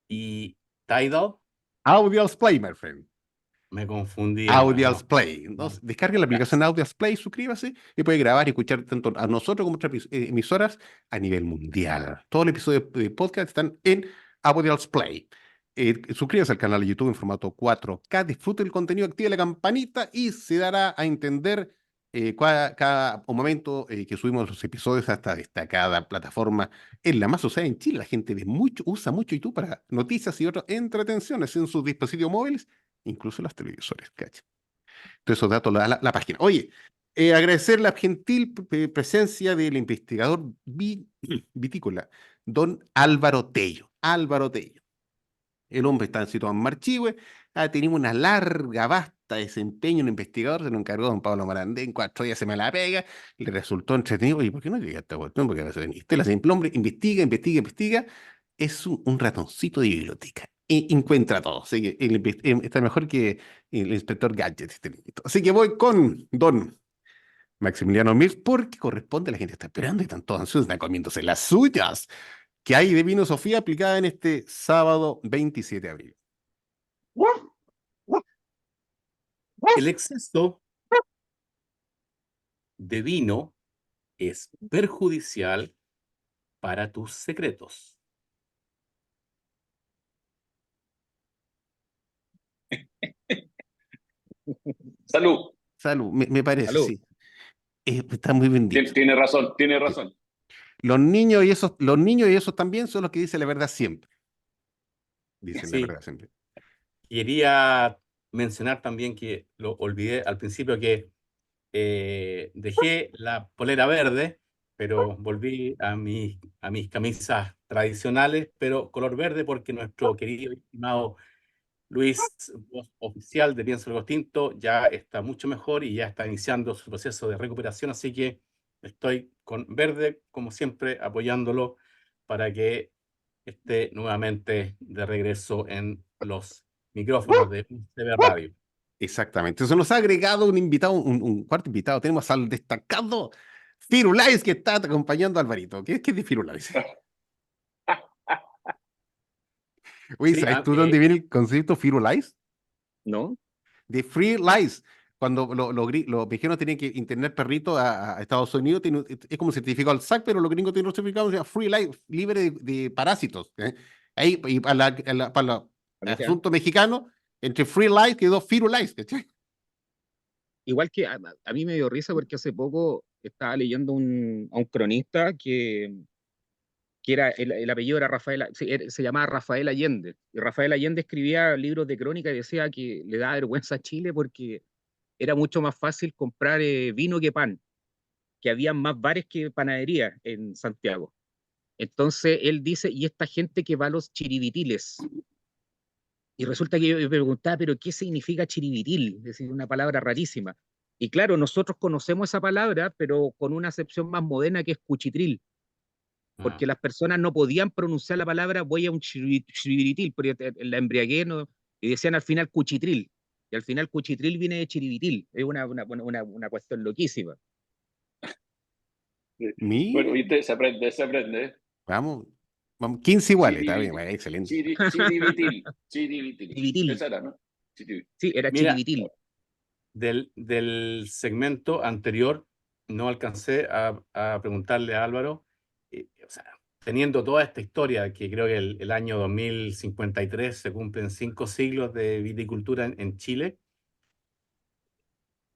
y Tidal. Audios Play, my friend. Me confundí. Audios Play. ¿No? Descargue la aplicación Gracias. Audios Play, suscríbase y puede grabar y escuchar tanto a nosotros como otras emisoras a nivel mundial. Todos los episodios de podcast están en Audios Play. Suscríbase al canal de YouTube en formato 4K, disfrute el contenido, active la campanita y se dará a entender cada momento que subimos los episodios a esta destacada plataforma. Es la más usada en Chile. La gente usa mucho YouTube para noticias y otras entretenciones en sus dispositivos móviles, incluso los televisores, ¿cachai? Todos esos datos la página. Oye, agradecer la gentil presencia del investigador vitícola, don Álvaro Tello. Álvaro Tello. El hombre está situado en Marchihue, ha tenido una larga, vasta desempeño en investigador, se lo encargó don Pablo Marandé, en 4 días se me la pega, le resultó entretenido. Oye, ¿por qué no llega a esta cuestión? Porque a veces veniste, la simple hombre investiga, es un ratoncito de biblioteca. Encuentra todo, así que está mejor que el inspector Gadget. Así que voy con don Maximiliano Mills, porque corresponde, la gente está esperando y están todos ansiosos, están comiéndose las suyas. ¿Qué hay de vino Sofía aplicada en este sábado 27 de abril? El exceso de vino es perjudicial para tus secretos. Salud. Salud, me parece, Salud. sí. Está muy bien dicho. Tiene razón, tiene razón. Los niños y esos también son los que dicen la verdad siempre. Dicen la Sí. verdad siempre. Quería mencionar también que lo olvidé al principio que dejé la polera verde, pero volví a mis camisas tradicionales, pero color verde porque nuestro querido y estimado Luis, voz oficial de Pienso Algo Tinto, ya está mucho mejor y ya está iniciando su proceso de recuperación, así que estoy con verde, como siempre, apoyándolo para que esté nuevamente de regreso en los micrófonos de UCB Radio. Exactamente. Se nos ha agregado un invitado, un cuarto invitado. Tenemos al destacado Firulais que está acompañando a Alvarito. ¿Qué es de Firulais? Oye, Sí, ¿sabes tú dónde viene el concepto Firulais? ¿No? De Free Lies. Cuando los mexicanos tienen que internar perritos a Estados Unidos, es como un certificado al SAC, pero los gringos tienen un certificado que se llama Free Life, libre de parásitos. Ahí, y para el asunto mexicano, entre Free Life quedó Firulais, ¿cachai? Igual que a mí me dio risa porque hace poco estaba leyendo a un cronista que era el apellido era Rafael, se llamaba Rafael Allende. Y Rafael Allende escribía libros de crónica y decía que le daba vergüenza a Chile porque era mucho más fácil comprar vino que pan, que había más bares que panaderías en Santiago. Entonces él dice, y esta gente que va a los chiribitiles. Y resulta que yo me preguntaba, pero ¿qué significa chiribitil? Es decir, una palabra rarísima. Y claro, nosotros conocemos esa palabra, pero con una acepción más moderna que es cuchitril, porque las personas no podían pronunciar la palabra voy a un chiribitil, porque en la embriaguez no, y decían al final cuchitril, y al final cuchitril viene de chiribitil, es una cuestión loquísima. Mira, Bueno, viste, se aprende, ¿eh? vamos, vamos, 15 iguales, está bien, Chiribitil. bueno, excelente. Chiribitil. Chiribitil. Chiribitil. Esa era, ¿no? Chiribitil. Sí, era Mira, chiribitil. del segmento anterior no alcancé a preguntarle a Álvaro, o sea, teniendo toda esta historia, que creo que el año 2053 se cumplen 5 siglos de viticultura en Chile,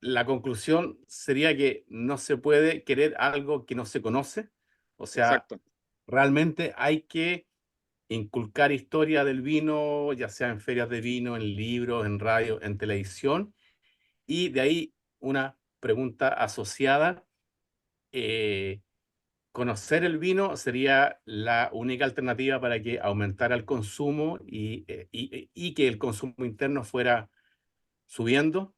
la conclusión sería que no se puede querer algo que no se conoce. O sea, Exacto. realmente hay que inculcar historia del vino, ya sea en ferias de vino, en libros, en radio, en televisión. Y de ahí una pregunta asociada. eh, ¿Conocer el vino sería la única alternativa para que aumentara el consumo y que el consumo interno fuera subiendo?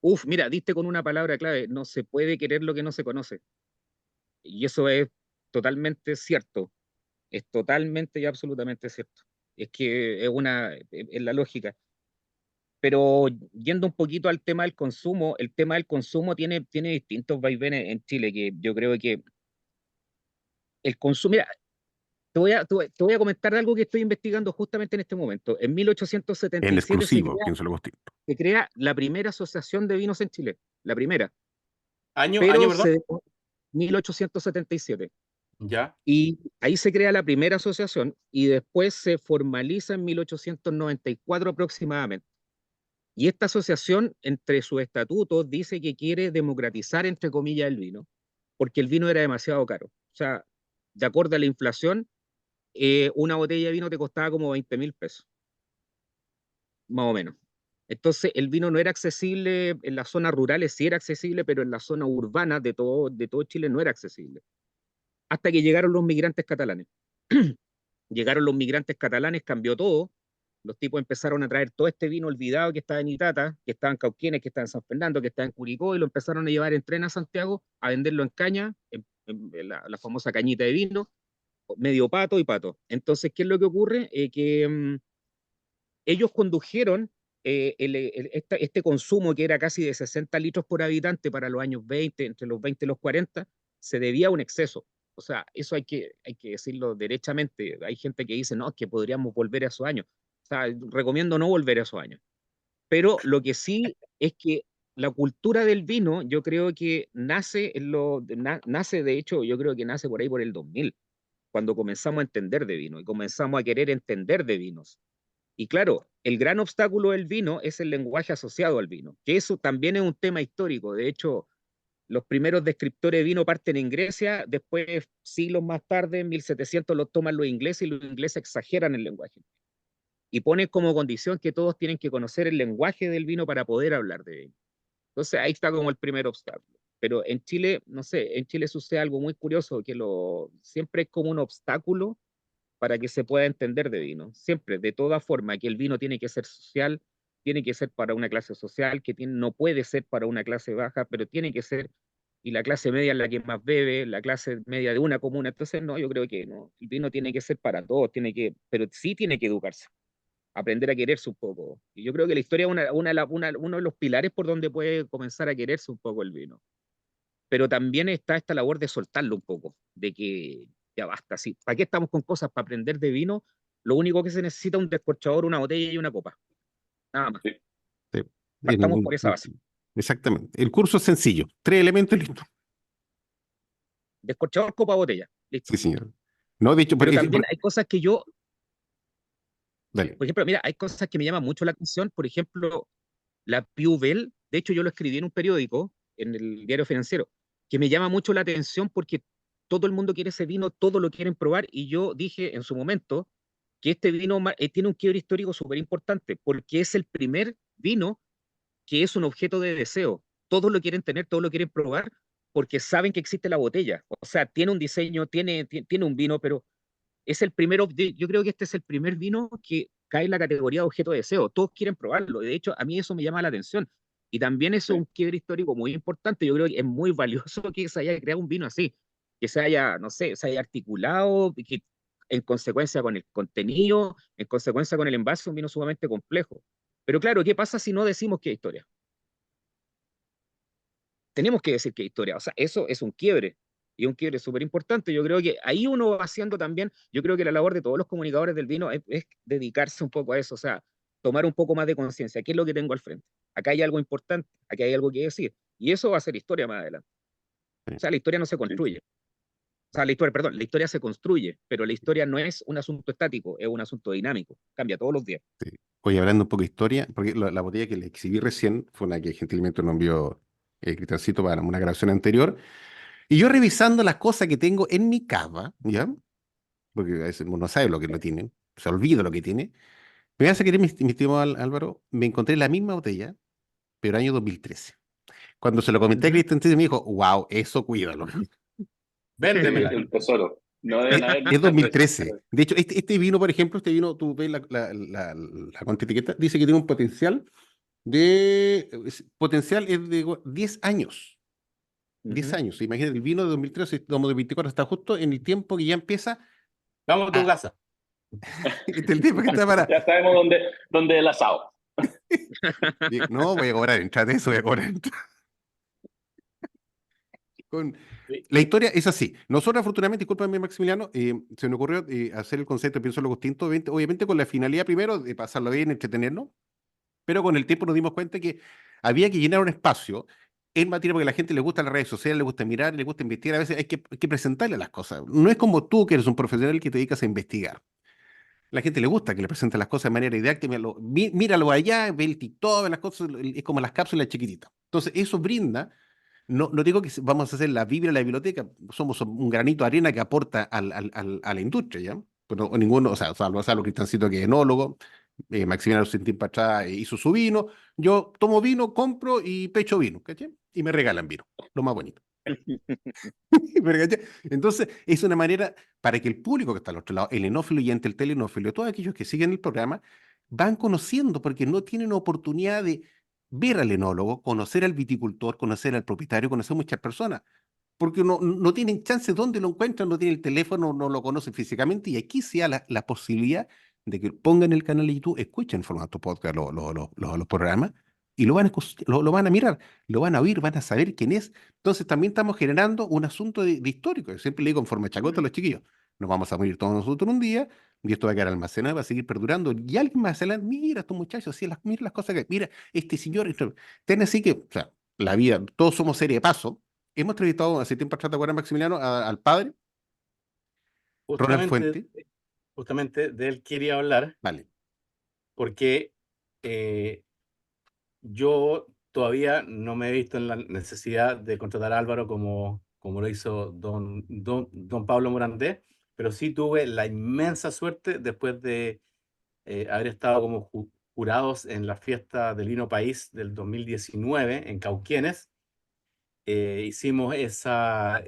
Uf, mira, diste con una palabra clave. No se puede querer lo que no se conoce. Y eso es totalmente cierto. Es totalmente y absolutamente cierto. Es que es la lógica. Pero yendo un poquito al tema del consumo, el tema del consumo tiene distintos vaivenes en Chile, que yo creo que el consumo, mira, te voy a comentar algo que estoy investigando justamente en este momento. En En 1877 exclusivo, pienso lo distinto. se crea la primera asociación de vinos en Chile, la primera, Año, pero perdón. 1877. Ya. Y ahí se crea la primera asociación y después se formaliza en 1894 aproximadamente. Y esta asociación, entre sus estatutos, dice que quiere democratizar, entre comillas, el vino, porque el vino era demasiado caro. O sea, de acuerdo a la inflación, una botella de vino te costaba como 20.000 pesos, más o menos. Entonces, el vino no era accesible en las zonas rurales, sí era accesible, pero en las zonas urbanas de todo Chile no era accesible. Hasta que llegaron los migrantes catalanes. Llegaron los migrantes catalanes, cambió todo. Los tipos empezaron a traer todo este vino olvidado que estaba en Itata, que estaba en Cauquenes, que estaba en San Fernando, que estaba en Curicó, y lo empezaron a llevar en tren a Santiago a venderlo en caña, en la famosa cañita de vino, medio pato y pato. Entonces, ¿qué es lo que ocurre? Que ellos condujeron este consumo que era casi de 60 litros por habitante para los años 20, entre los 20 y los 40, se debía a un exceso. O sea, eso hay que decirlo derechamente. Hay gente que dice, no, que podríamos volver a esos años. O sea, recomiendo no volver a esos años. Pero lo que sí es que la cultura del vino, yo creo que nace, de hecho, yo creo que nace por ahí por el 2000, cuando comenzamos a entender de vino y comenzamos a querer entender de vinos. Y claro, el gran obstáculo del vino es el lenguaje asociado al vino, que eso también es un tema histórico. De hecho, los primeros descriptores de vino parten en Grecia, después, siglos más tarde, en 1700, los toman los ingleses y los ingleses exageran el lenguaje. Y ponen como condición que todos tienen que conocer el lenguaje del vino para poder hablar de vino. Entonces ahí está como el primer obstáculo. Pero en Chile, no sé, en Chile sucede algo muy curioso, que siempre es como un obstáculo para que se pueda entender de vino. Siempre, de toda forma, que el vino tiene que ser social, tiene que ser para una clase social, no puede ser para una clase baja, pero tiene que ser, y la clase media es la que más bebe, la clase media de una comuna. Entonces, no, yo creo que no, el vino tiene que ser para todos, pero sí tiene que educarse, aprender a quererse un poco. Y yo creo que la historia es uno de los pilares por donde puede comenzar a quererse un poco el vino. Pero también está esta labor de soltarlo un poco, de que ya basta, sí. ¿Para qué estamos con cosas? Para aprender de vino, lo único que se necesita es un descorchador, una botella y una copa. Nada más. Sí. Sí, Partamos por esa base. exactamente. El curso es sencillo. 3 elementos y listo. Descorchador, copa, botella. Sí, Listo. señor. No, de hecho, Pero también hay cosas que dale. por ejemplo, mira, hay cosas que me llaman mucho la atención. Por ejemplo, la Piuvel, de hecho yo lo escribí en un periódico, en el Diario Financiero, que me llama mucho la atención porque todo el mundo quiere ese vino, todos lo quieren probar, y yo dije en su momento que este vino tiene un quiebre histórico súper importante, porque es el primer vino que es un objeto de deseo. Todos lo quieren tener, todos lo quieren probar, porque saben que existe la botella. O sea, tiene un diseño, tiene un vino, pero es el primero, yo creo que este es el primer vino que cae en la categoría de objeto de deseo. Todos quieren probarlo. De hecho, a mí eso me llama la atención. Y también eso es Sí. un quiebre histórico muy importante. Yo creo que es muy valioso que se haya creado un vino así, que se haya, no sé, se haya articulado, que en consecuencia con el contenido, en consecuencia con el envase, un vino sumamente complejo. Pero claro, ¿qué pasa si no decimos que hay historia? tenemos que decir que es historia. O sea, eso es un quiebre. Y un quiebre súper importante. Yo creo que ahí uno va haciendo también, yo creo que la labor de todos los comunicadores del vino es dedicarse un poco a eso, o sea, tomar un poco más de conciencia. ¿Qué es lo que tengo al frente? Acá hay algo importante, aquí hay algo que decir. Y eso va a ser historia más adelante. O Sí. sea, la historia no se construye. O sea, la historia, perdón, la historia se construye, pero la historia no es un asunto estático, es un asunto dinámico. Cambia todos los días. Sí. Oye, hablando un poco de historia, porque la botella que le exhibí recién fue una que gentilmente nos envió Cristiancito para una grabación anterior. Y yo revisando las cosas que tengo en mi cava, ¿ya? Porque a veces uno no sabe lo que lo tiene, se olvida lo que tiene. Me voy a querer, mi estimado Álvaro, me encontré la misma botella, pero año 2013. Cuando se lo comenté a Ujú. Cristian, me dijo, wow, eso cuídalo. Véndemela. El tesoro. No deben haber Es muchas de esas. 2013. De hecho, este vino, por ejemplo, este vino, tú ves la contraetiqueta, dice que tiene un potencial potencial es de 10 años. 10 Ujú. años. Imagínate, el vino de 2013, estamos de 24, está justo en el tiempo que ya empieza Vamos a tu a... casa. Este es el tiempo que está para... Ya sabemos dónde el asado. No, voy a cobrar entrada de eso, voy a cobrar entrada. Con... Sí. La historia es así. Nosotros, afortunadamente, discúlpame, Maximiliano, se me ocurrió hacer el concepto de Pienso lo distinto, obviamente con la finalidad primero de pasarlo bien, entretenernos, pero con el tiempo nos dimos cuenta que había que llenar un espacio en materia porque a la gente le gusta las redes sociales, le gusta mirar, le gusta investigar, a veces hay que presentarle las cosas. No es como tú que eres un profesional que te dedicas a investigar. La gente le gusta que le presenten las cosas de manera didáctica, míralo allá, ve el TikTok, ve las cosas, es como las cápsulas chiquititas. Entonces, eso brinda, no digo que vamos a hacer la Biblia de la biblioteca, somos un granito de arena que aporta a la industria, ¿ya? Pero ninguno, o sea, salvo Cristiancito que es enólogo, Maximiliano Sentín Pachá hizo su vino, yo tomo vino, compro y pecho vino, ¿cachai? Y me regalan vino, lo más bonito. Pero, ¿cachai? Entonces, es una manera para que el público que está al otro lado, el enófilo y ante el telenófilo, todos aquellos que siguen el programa, van conociendo, porque no tienen oportunidad de ver al enólogo, conocer al viticultor, conocer al propietario, conocer muchas personas, porque no tienen chance donde lo encuentran, no tienen el teléfono, no lo conocen físicamente, y aquí sea la posibilidad de que pongan el canal de YouTube, escuchen en formato podcast los programas, y lo van a mirar, lo van a oír, van a saber quién es. Entonces también estamos generando un asunto de histórico. Yo siempre le digo en forma de chacota a los chiquillos, nos vamos a morir todos nosotros un día, y esto va a quedar almacenado, va a seguir perdurando. Y alguien más adelante, mira, estos muchachos, sí, mira las cosas que, mira, este señor, ten así que, o sea, la vida, todos somos serie de paso. Hemos entrevistado hace tiempo atrás, ¿te acuerdas, Maximiliano? Al padre, Ronald Justamente, Fuente. justamente de él quería hablar, Vale. porque yo todavía no me he visto en la necesidad de contratar a Álvaro como lo hizo don Pablo Morandé, pero sí tuve la inmensa suerte después de haber estado como jurados en la fiesta del Vino País del 2019 en Cauquienes. Hicimos esa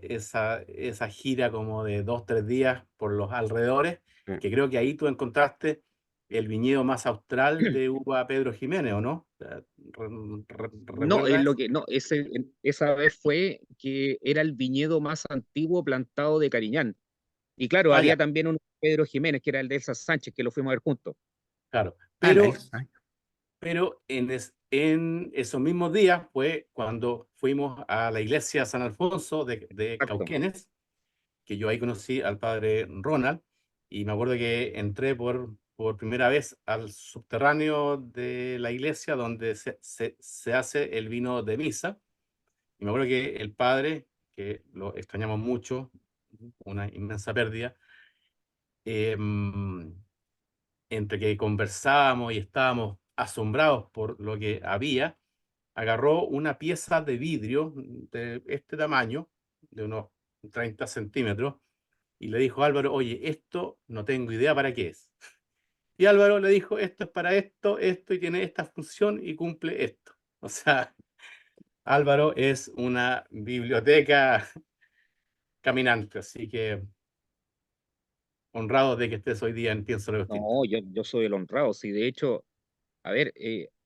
gira como de 2, 3 días por los alrededores, Sí. que creo que ahí tú encontraste el viñedo más austral de uva Pedro Jiménez, ¿o no? No, es ¿Recuerdas lo eso? que, no, esa vez fue que era el viñedo más antiguo plantado de Cariñán. Y claro, Ah, había ya, también un Pedro Jiménez, que era el de Elsa Sánchez, que lo fuimos a ver juntos. claro. Ah, la Pero, ex. Ay, pero en esos mismos días fue cuando fuimos a la iglesia San Alfonso de Exacto. Cauquenes, que yo ahí conocí al padre Ronald, y me acuerdo que entré por primera vez al subterráneo de la iglesia donde se hace el vino de misa, y me acuerdo que el padre, que lo extrañamos mucho, una inmensa pérdida, eh, entre que conversábamos y estábamos asombrados por lo que había, agarró una pieza de vidrio de este tamaño, de unos 30 centímetros, y le dijo a Álvaro, oye, esto no tengo idea para qué es. Y Álvaro le dijo, esto es para esto, esto, y tiene esta función y cumple esto. O sea, Álvaro es una biblioteca caminante, así que honrado de que estés hoy día en Pienso lo Distinto. No, yo soy el honrado. Sí, de hecho, a ver,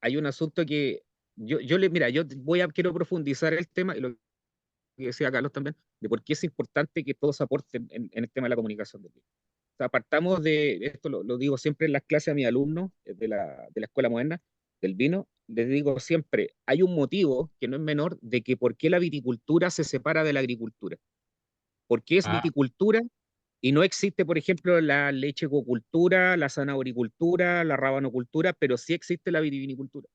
hay un asunto que mira, quiero profundizar el tema, y lo que decía Carlos también, de por qué es importante que todos aporten en el tema de la comunicación del vino. O sea, partamos de esto, lo digo siempre en las clases a mis alumnos de la Escuela Moderna del Vino, les digo siempre, hay un motivo que no es menor de que por qué la viticultura se separa de la agricultura. ¿Por qué es Ah, viticultura y no existe, por ejemplo, la lechecocultura, la zanahoricultura, la rabanocultura, pero sí existe la vitivinicultura,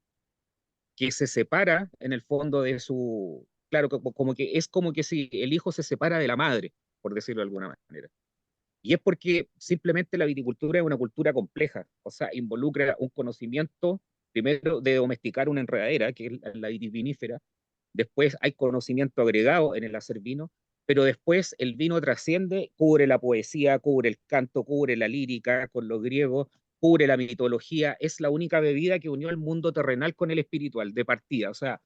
que se separa en el fondo de su... Claro, como que es como que si el hijo se separa de la madre, por decirlo de alguna manera. Y es porque simplemente la viticultura es una cultura compleja, o sea, involucra un conocimiento, primero, de domesticar una enredadera, que es la vitivinífera, después hay conocimiento agregado en el hacer vino, pero después el vino trasciende, cubre la poesía, cubre el canto, cubre la lírica con los griegos, cubre la mitología, es la única bebida que unió el mundo terrenal con el espiritual de partida, o sea,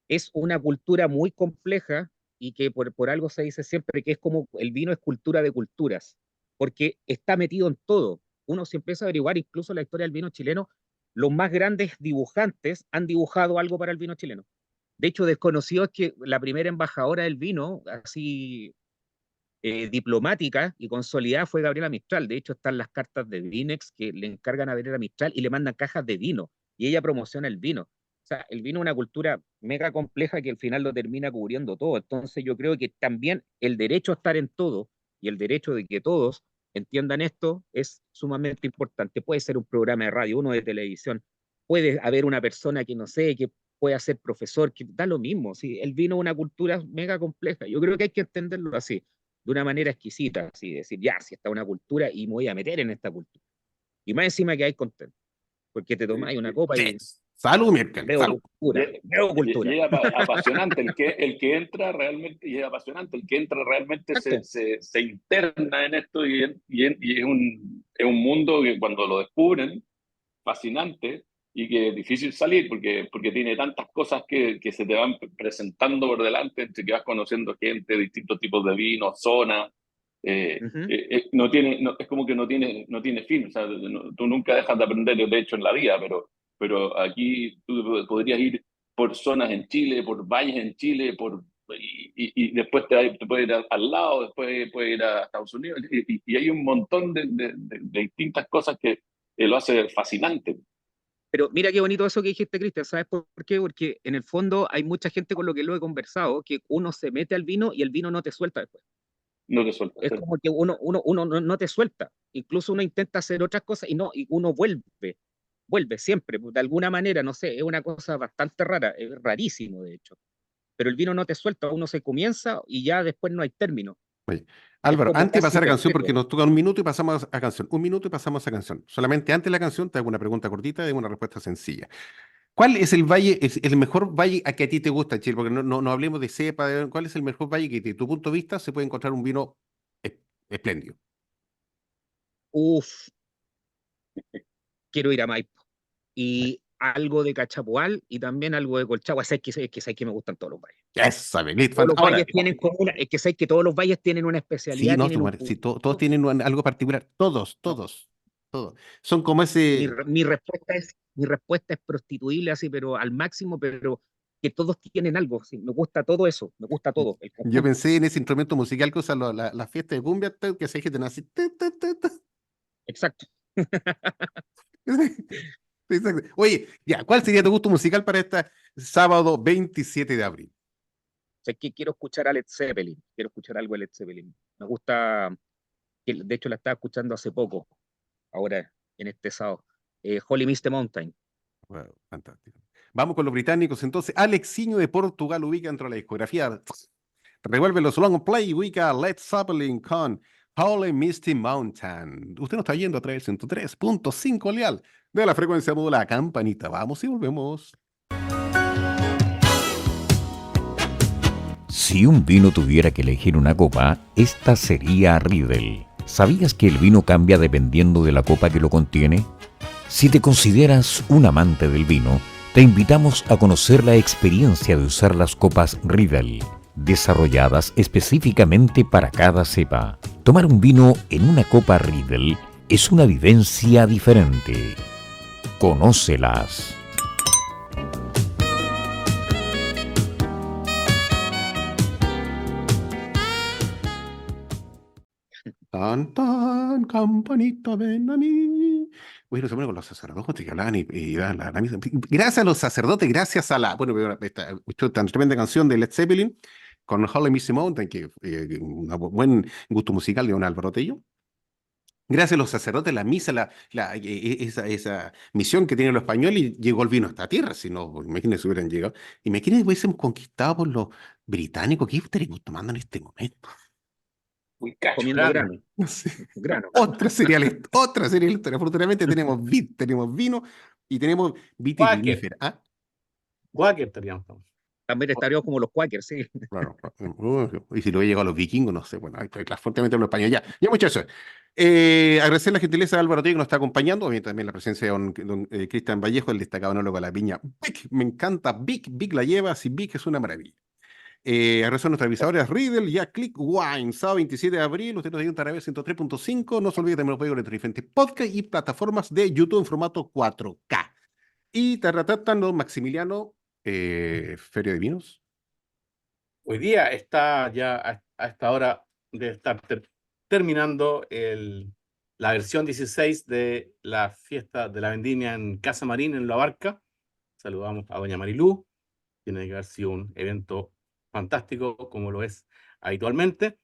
es una cultura muy compleja y que por algo se dice siempre que es como el vino es cultura de culturas, porque está metido en todo. Uno se empieza a averiguar incluso la historia del vino chileno, los más grandes dibujantes han dibujado algo para el vino chileno. De hecho, desconocido es que la primera embajadora del vino, así diplomática y consolidada, fue Gabriela Mistral. De hecho, están las cartas de Vinex que le encargan a Gabriela Mistral y le mandan cajas de vino. Y ella promociona el vino. O sea, el vino es una cultura mega compleja que al final lo termina cubriendo todo. Entonces yo creo que también el derecho a estar en todo y el derecho de que todos entiendan esto es sumamente importante. Puede ser un programa de radio, uno de televisión, puede haber una persona que no sé, que pueda ser profesor, que da lo mismo. ¿Sí? El vino es una cultura mega compleja. Yo creo que hay que entenderlo así, de una manera exquisita, así decir, ya, si está una cultura y me voy a meter en esta cultura. Y más encima que hay contento, porque te tomáis una copa Sí. y Salud, Mirka, veo salud. cultura, veo cultura. Y es apasionante el que entra realmente, y es apasionante, el que entra realmente Exacto. se interna en esto y es un mundo que cuando lo descubren, fascinante y que es difícil salir porque tiene tantas cosas que se te van presentando por delante, entre que vas conociendo gente, distintos tipos de vinos, zonas. Ujú. No tiene, es como que no tiene fin, o sea, tú nunca dejas de aprender, de hecho, en la vida, pero aquí tú podrías ir por zonas en Chile, por valles en Chile, y después te puedes ir al lado, después puedes ir a Estados Unidos, y hay un montón de distintas cosas que lo hace fascinante. Pero mira qué bonito eso que dijiste, Cristian. ¿Sabes por qué? Porque en el fondo hay mucha gente con lo que lo he conversado, que uno se mete al vino y el vino no te suelta después. No te sueltas. Es como que uno no te suelta. Incluso uno intenta hacer otras cosas y no, y uno vuelve siempre, de alguna manera, no sé, es una cosa bastante rara, es rarísimo de hecho. Pero el vino no te suelta, uno se comienza y ya después no hay término. Oye, Es Álvaro, como antes de casi pasar a canción, porque perpetuo. nos toca un minuto y pasamos a canción. Un minuto y pasamos a canción. Solamente antes de la canción te hago una pregunta cortita y una respuesta sencilla. ¿Cuál es el valle, es el mejor valle a que a ti te gusta, Chile? Porque no hablemos de cepa, ¿cuál es el mejor valle que desde tu punto de vista se puede encontrar un vino espléndido? Uf, quiero ir a Maipo. Y algo de Cachapoal y también algo de Colchagua. Es que me gustan todos los valles. Esa, Belit, Todos los ahora, valles tienen como una, es que sé que todos los valles tienen una sí, especialidad, no, tienen un sí, todos gusto. tienen algo particular. Todos, No, todos, todos. Son como ese. mi respuesta es prostituible así, pero al máximo, pero que todos tienen algo. Sí, me gusta todo eso, me gusta todo, el Yo conjunto. pensé en ese instrumento musical que usan las fiestas de cumbia, que se gente así. Exacto. Exacto. Oye, ya, ¿cuál sería tu gusto musical para este sábado 27 de abril? Sé que quiero escuchar a Led Zeppelin, quiero escuchar algo de Led Zeppelin. Me gusta, que de hecho la estaba escuchando hace poco, ahora en este sábado. Holy Mist the Mountain. Wow, fantástico. Vamos con los británicos. Entonces, Alexiño de Portugal ubica dentro de la discografía. Revuelve los long play, ubica Led Zeppelin con Holy Misty Mountain. Usted nos está yendo a través del 103.5 Leal de la frecuencia modulada campanita. Vamos y volvemos. Si un vino tuviera que elegir una copa, esta sería Riedel. ¿Sabías que el vino cambia dependiendo de la copa que lo contiene? Si te consideras un amante del vino, te invitamos a conocer la experiencia de usar las copas Riedel, desarrolladas específicamente para cada cepa. Tomar un vino en una copa Riedel es una vivencia diferente. Conócelas. Tan, tan, campanita, ven a mí. Bueno, se pone con los sacerdotes que hablaban y daban la misa. Gracias a los sacerdotes, gracias a la. Bueno, esta tan tremenda canción de Led Zeppelin con Holy Missy Mountain, que un buen gusto musical de don Álvaro Tello. Gracias a los sacerdotes, la misa, esa misión que tienen los españoles, y llegó el vino a esta tierra. Si no, imagínense si hubieran llegado. Imagínense si hubiésemos conquistado por los británicos. ¿Qué estaríamos tomando en este momento? Uy, cacho. Comiendo grano, No sé. grano. Otra sería la historia. Afortunadamente tenemos vino y tenemos Quaker, vitivinífera. ¿Ah? Quaker estaríamos. También estaríamos como los Quakers, sí. Claro, y si lo he llegado a los vikingos, no sé. Bueno, ahí estoy fuertemente en los españoles. Ya muchachos. Agradecer la gentileza de Álvaro Tío que nos está acompañando. Obviamente también la presencia de don Cristian Vallejo, el destacado enólogo de la viña. Vic, me encanta Vic la lleva. Si Vic es una maravilla. Agradecer a nuestros avisadores Riddle y a Click Wine. Sábado 27 de abril, usted nos dio un Tarabé 103.5. No se olvide también los puede ver en diferentes podcasts y plataformas de YouTube en formato 4K. Y tratando Maximiliano, Feria de Vinos. Hoy día está ya a esta hora de estar terminando la versión 16 de la fiesta de la vendimia en Casa Marín, en La Barca. Saludamos a doña Marilú. Tiene que haber sido un evento fantástico, como lo es habitualmente,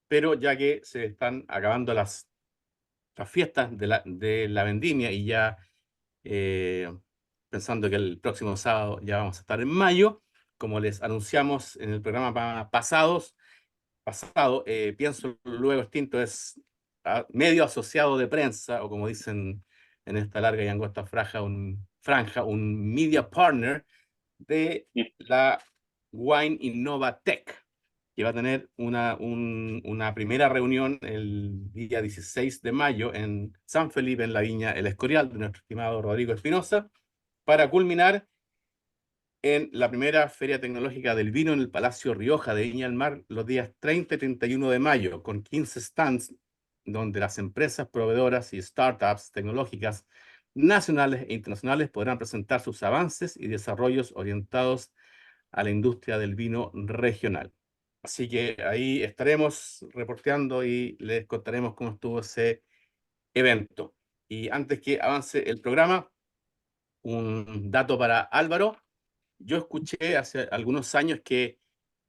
pero ya que se están acabando las fiestas de la vendimia y ya pensando que el próximo sábado ya vamos a estar en mayo, como les anunciamos en el programa pasado, Pienso Luego Extinto es medio asociado de prensa, o como dicen en esta larga y angosta franja, un media partner de la Wine Innova Tech, que va a tener una primera reunión el día 16 de mayo en San Felipe, en la Viña El Escorial, de nuestro estimado Rodrigo Espinosa, para culminar en la primera Feria Tecnológica del Vino en el Palacio Rioja de Viña del Mar los días 30 y 31 de mayo, con 15 stands donde las empresas proveedoras y startups tecnológicas nacionales e internacionales podrán presentar sus avances y desarrollos orientados a la industria del vino regional. Así que ahí estaremos reporteando y les contaremos cómo estuvo ese evento. Y antes que avance el programa, un dato para Álvaro. Yo escuché hace algunos años que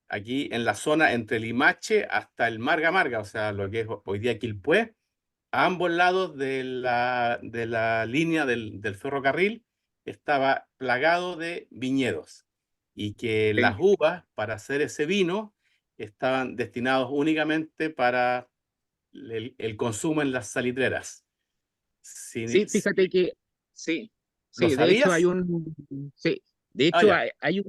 aquí en la zona entre Limache hasta el Marga Marga, o sea, lo que es hoy día Quilpué, a ambos lados de la línea del ferrocarril estaba plagado de viñedos y que las uvas para hacer ese vino estaban destinados únicamente para el consumo en las salitreras. Sí, fíjate que sí, ¿Lo sí, de hecho sabías? sí, de Ah, hecho ya.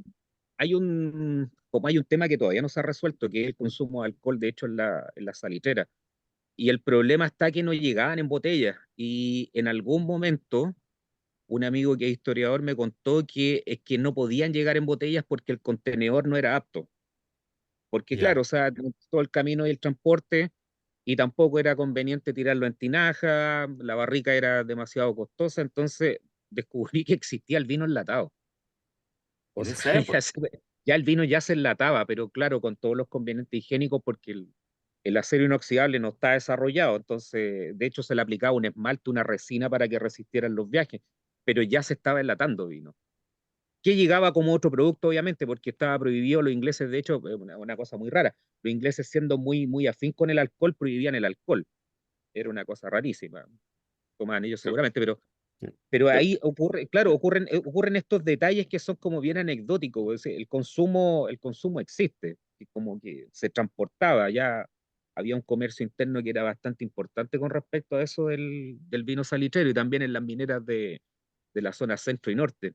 como hay un tema que todavía no se ha resuelto, que es el consumo de alcohol, de hecho, en la salitrera. Y el problema está que no llegaban en botellas. Y en algún momento, un amigo que es historiador me contó que es que no podían llegar en botellas porque el contenedor no era apto. Porque Ya. claro, o sea, todo el camino y el transporte, y tampoco era conveniente tirarlo en tinaja, la barrica era demasiado costosa, entonces descubrí que existía el vino enlatado. O En sea, esa época. ya el vino ya se enlataba, pero claro, con todos los convenientes higiénicos, porque el acero inoxidable no está desarrollado, entonces, de hecho, se le aplicaba un esmalte, una resina para que resistieran los viajes, pero ya se estaba enlatando vino. Que llegaba como otro producto, obviamente, porque estaba prohibido. Los ingleses, de hecho, una cosa muy rara, los ingleses siendo muy, muy afín con el alcohol, prohibían el alcohol. Era una cosa rarísima. Tomaban ellos seguramente, pero ahí ocurre, claro, ocurren estos detalles que son como bien anecdóticos. El consumo existe, y como que se transportaba, ya había un comercio interno que era bastante importante con respecto a eso del vino salitrero, y también en las mineras de la zona centro y norte.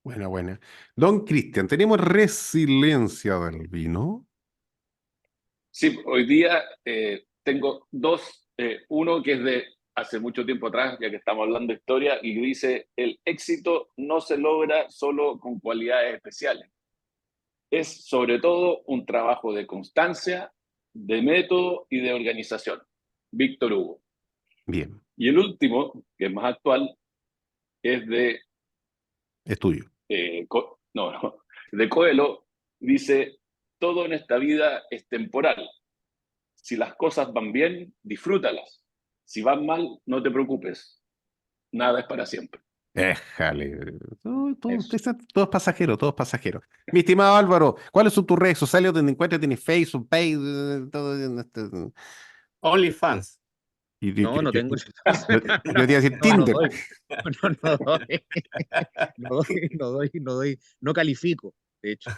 Buena. Don Cristian, tenemos resiliencia del vino. Sí, hoy día tengo dos, uno que es de hace mucho tiempo atrás, ya que estamos hablando de historia, y dice, el éxito no se logra solo con cualidades especiales, es sobre todo un trabajo de constancia, de método y de organización. Víctor Hugo. Bien, Y el último, que es más actual, es de, estudio. no, de Coelho, dice, todo en esta vida es temporal. Si las cosas van bien, disfrútalas. Si van mal, no te preocupes. nada es para siempre. Déjale. Eso. Todo es pasajero, todo es pasajero. Mi estimado Álvaro, ¿cuáles son tus redes sociales donde encuentras? ¿Tienes Facebook, Page, todo en OnlyFans. No, no tengo. yo te iba a decir No, no Tinder. doy. No doy. No califico, de hecho.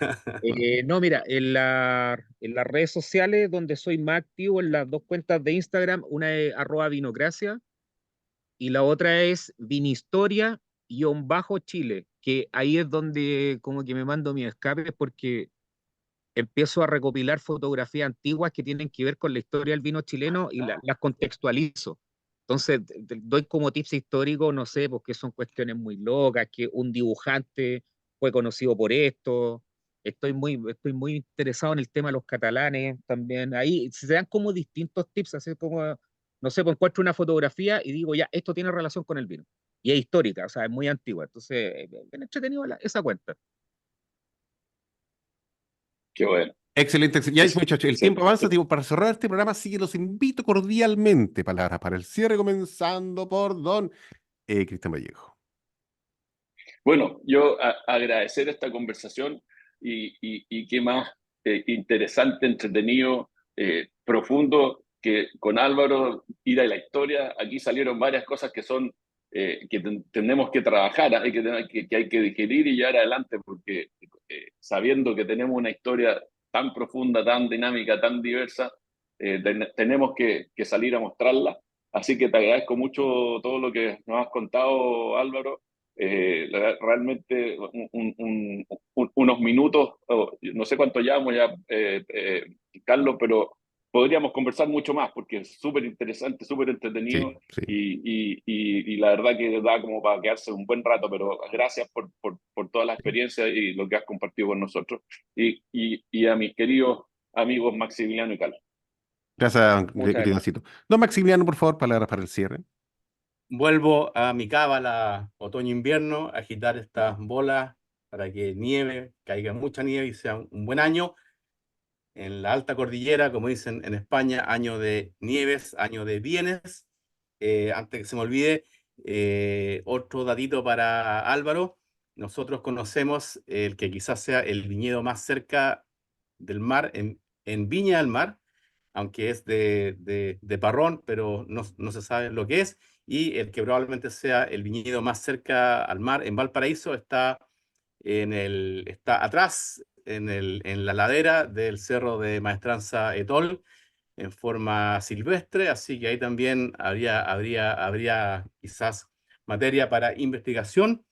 No, mira, en las redes sociales donde soy más activo, en las dos cuentas de Instagram, una es @vinocracia y la otra es vinihistoria_Chile, que ahí es donde como que me mando mis escapes porque empiezo a recopilar fotografías antiguas que tienen que ver con la historia del vino chileno y las contextualizo. Entonces, doy como tips históricos, no sé, porque son cuestiones muy locas, que un dibujante fue conocido por esto. Estoy muy interesado en el tema de los catalanes también. Ahí se dan como distintos tips, así como, no sé, pues encuentro una fotografía y digo, ya, esto tiene relación con el vino. Y es histórica, o sea, es muy antigua. Entonces, bien entretenido esa cuenta. Qué bueno. Excelente, ya Es- muchachos, el sí. tiempo avanza, tipo, para cerrar este programa, así que los invito cordialmente, palabras para el cierre, comenzando por don Cristian Vallejo. Bueno, yo agradecer esta conversación y qué más interesante, entretenido, profundo que con Álvaro ir a la historia. Aquí salieron varias cosas que son que tenemos que trabajar, que hay que digerir y llevar adelante, porque sabiendo que tenemos una historia tan profunda, tan dinámica, tan diversa, tenemos que salir a mostrarla. Así que te agradezco mucho todo lo que nos has contado, Álvaro. Realmente unos minutos, no sé cuánto llevamos ya, Carlos, pero podríamos conversar mucho más porque es súper interesante, súper entretenido Sí, sí. y la verdad que da como para quedarse un buen rato, pero gracias por toda la experiencia y lo que has compartido con nosotros y a mis queridos amigos Maximiliano y Carlos. Gracias, Muchas gracias. Cristiancito. Don Maximiliano, por favor, palabras para el cierre. Vuelvo a mi cábala otoño-invierno, a agitar estas bolas para que nieve, caiga mucha nieve y sea un buen año. En la alta cordillera, como dicen en España, año de nieves, año de bienes. Antes que se me olvide, otro datito para Álvaro. Nosotros conocemos el que quizás sea el viñedo más cerca del mar, en Viña del Mar, aunque es de Parrón, pero no se sabe lo que es. Y el que probablemente sea el viñedo más cerca al mar, en Valparaíso, está atrás, en la ladera del cerro de Maestranza Etol, en forma silvestre, así que ahí también habría quizás materia para investigación.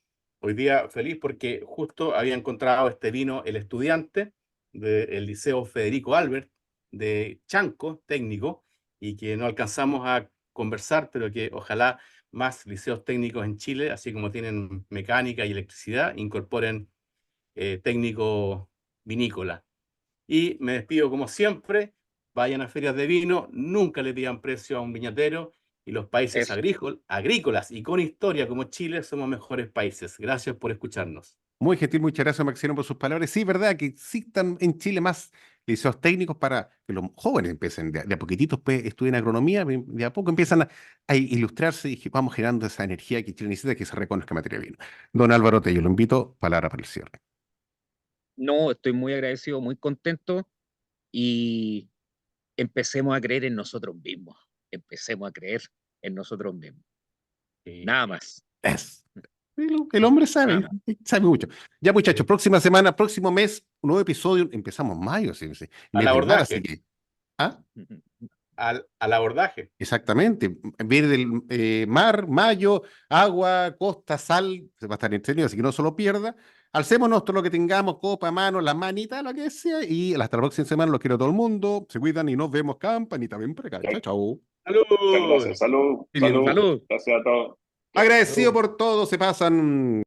Hoy día feliz porque justo había encontrado este vino el estudiante del Liceo Federico Albert de Chanco, técnico, y que no alcanzamos a conversar, pero que ojalá más liceos técnicos en Chile, así como tienen mecánica y electricidad, incorporen técnico vinícola. Y me despido como siempre, vayan a ferias de vino, nunca le pidan precio a un viñatero y los países Eso. agrícolas y con historia como Chile somos mejores países. Gracias por escucharnos. Muy gentil, muchas gracias, Maximiliano, por sus palabras. Sí, verdad que existan en Chile más liceos técnicos para que los jóvenes empiecen de a poquititos, pues, estudien agronomía, de a poco empiezan a ilustrarse y vamos generando esa energía que Chile necesita que se reconozca en materia de vino. Don Álvaro Tello, lo invito, palabra para el cierre. No, estoy muy agradecido, muy contento y empecemos a creer en nosotros mismos. Empecemos a creer en nosotros mismos. Nada más. Es. El hombre Nada sabe, más. sabe mucho. Ya, muchachos, próxima semana, próximo mes, un nuevo episodio. Empezamos mayo, sí, sí, Al mes del mar, así abordaje, que. ¿Ah? al abordaje. Exactamente. Viene del mar, mayo, agua, costa, sal, se va a estar entretenido, así que no se lo pierda. Alcémonos todo lo que tengamos, copa, mano, las manitas, lo que sea, y hasta la próxima semana los quiero a todo el mundo. Se cuidan y nos vemos, campanita, ven por acá. Chao, chao. Muchas ¡Salud! gracias. Salud, Y bien, salud. Salud. Gracias a todos. agradecido por todo, se pasan.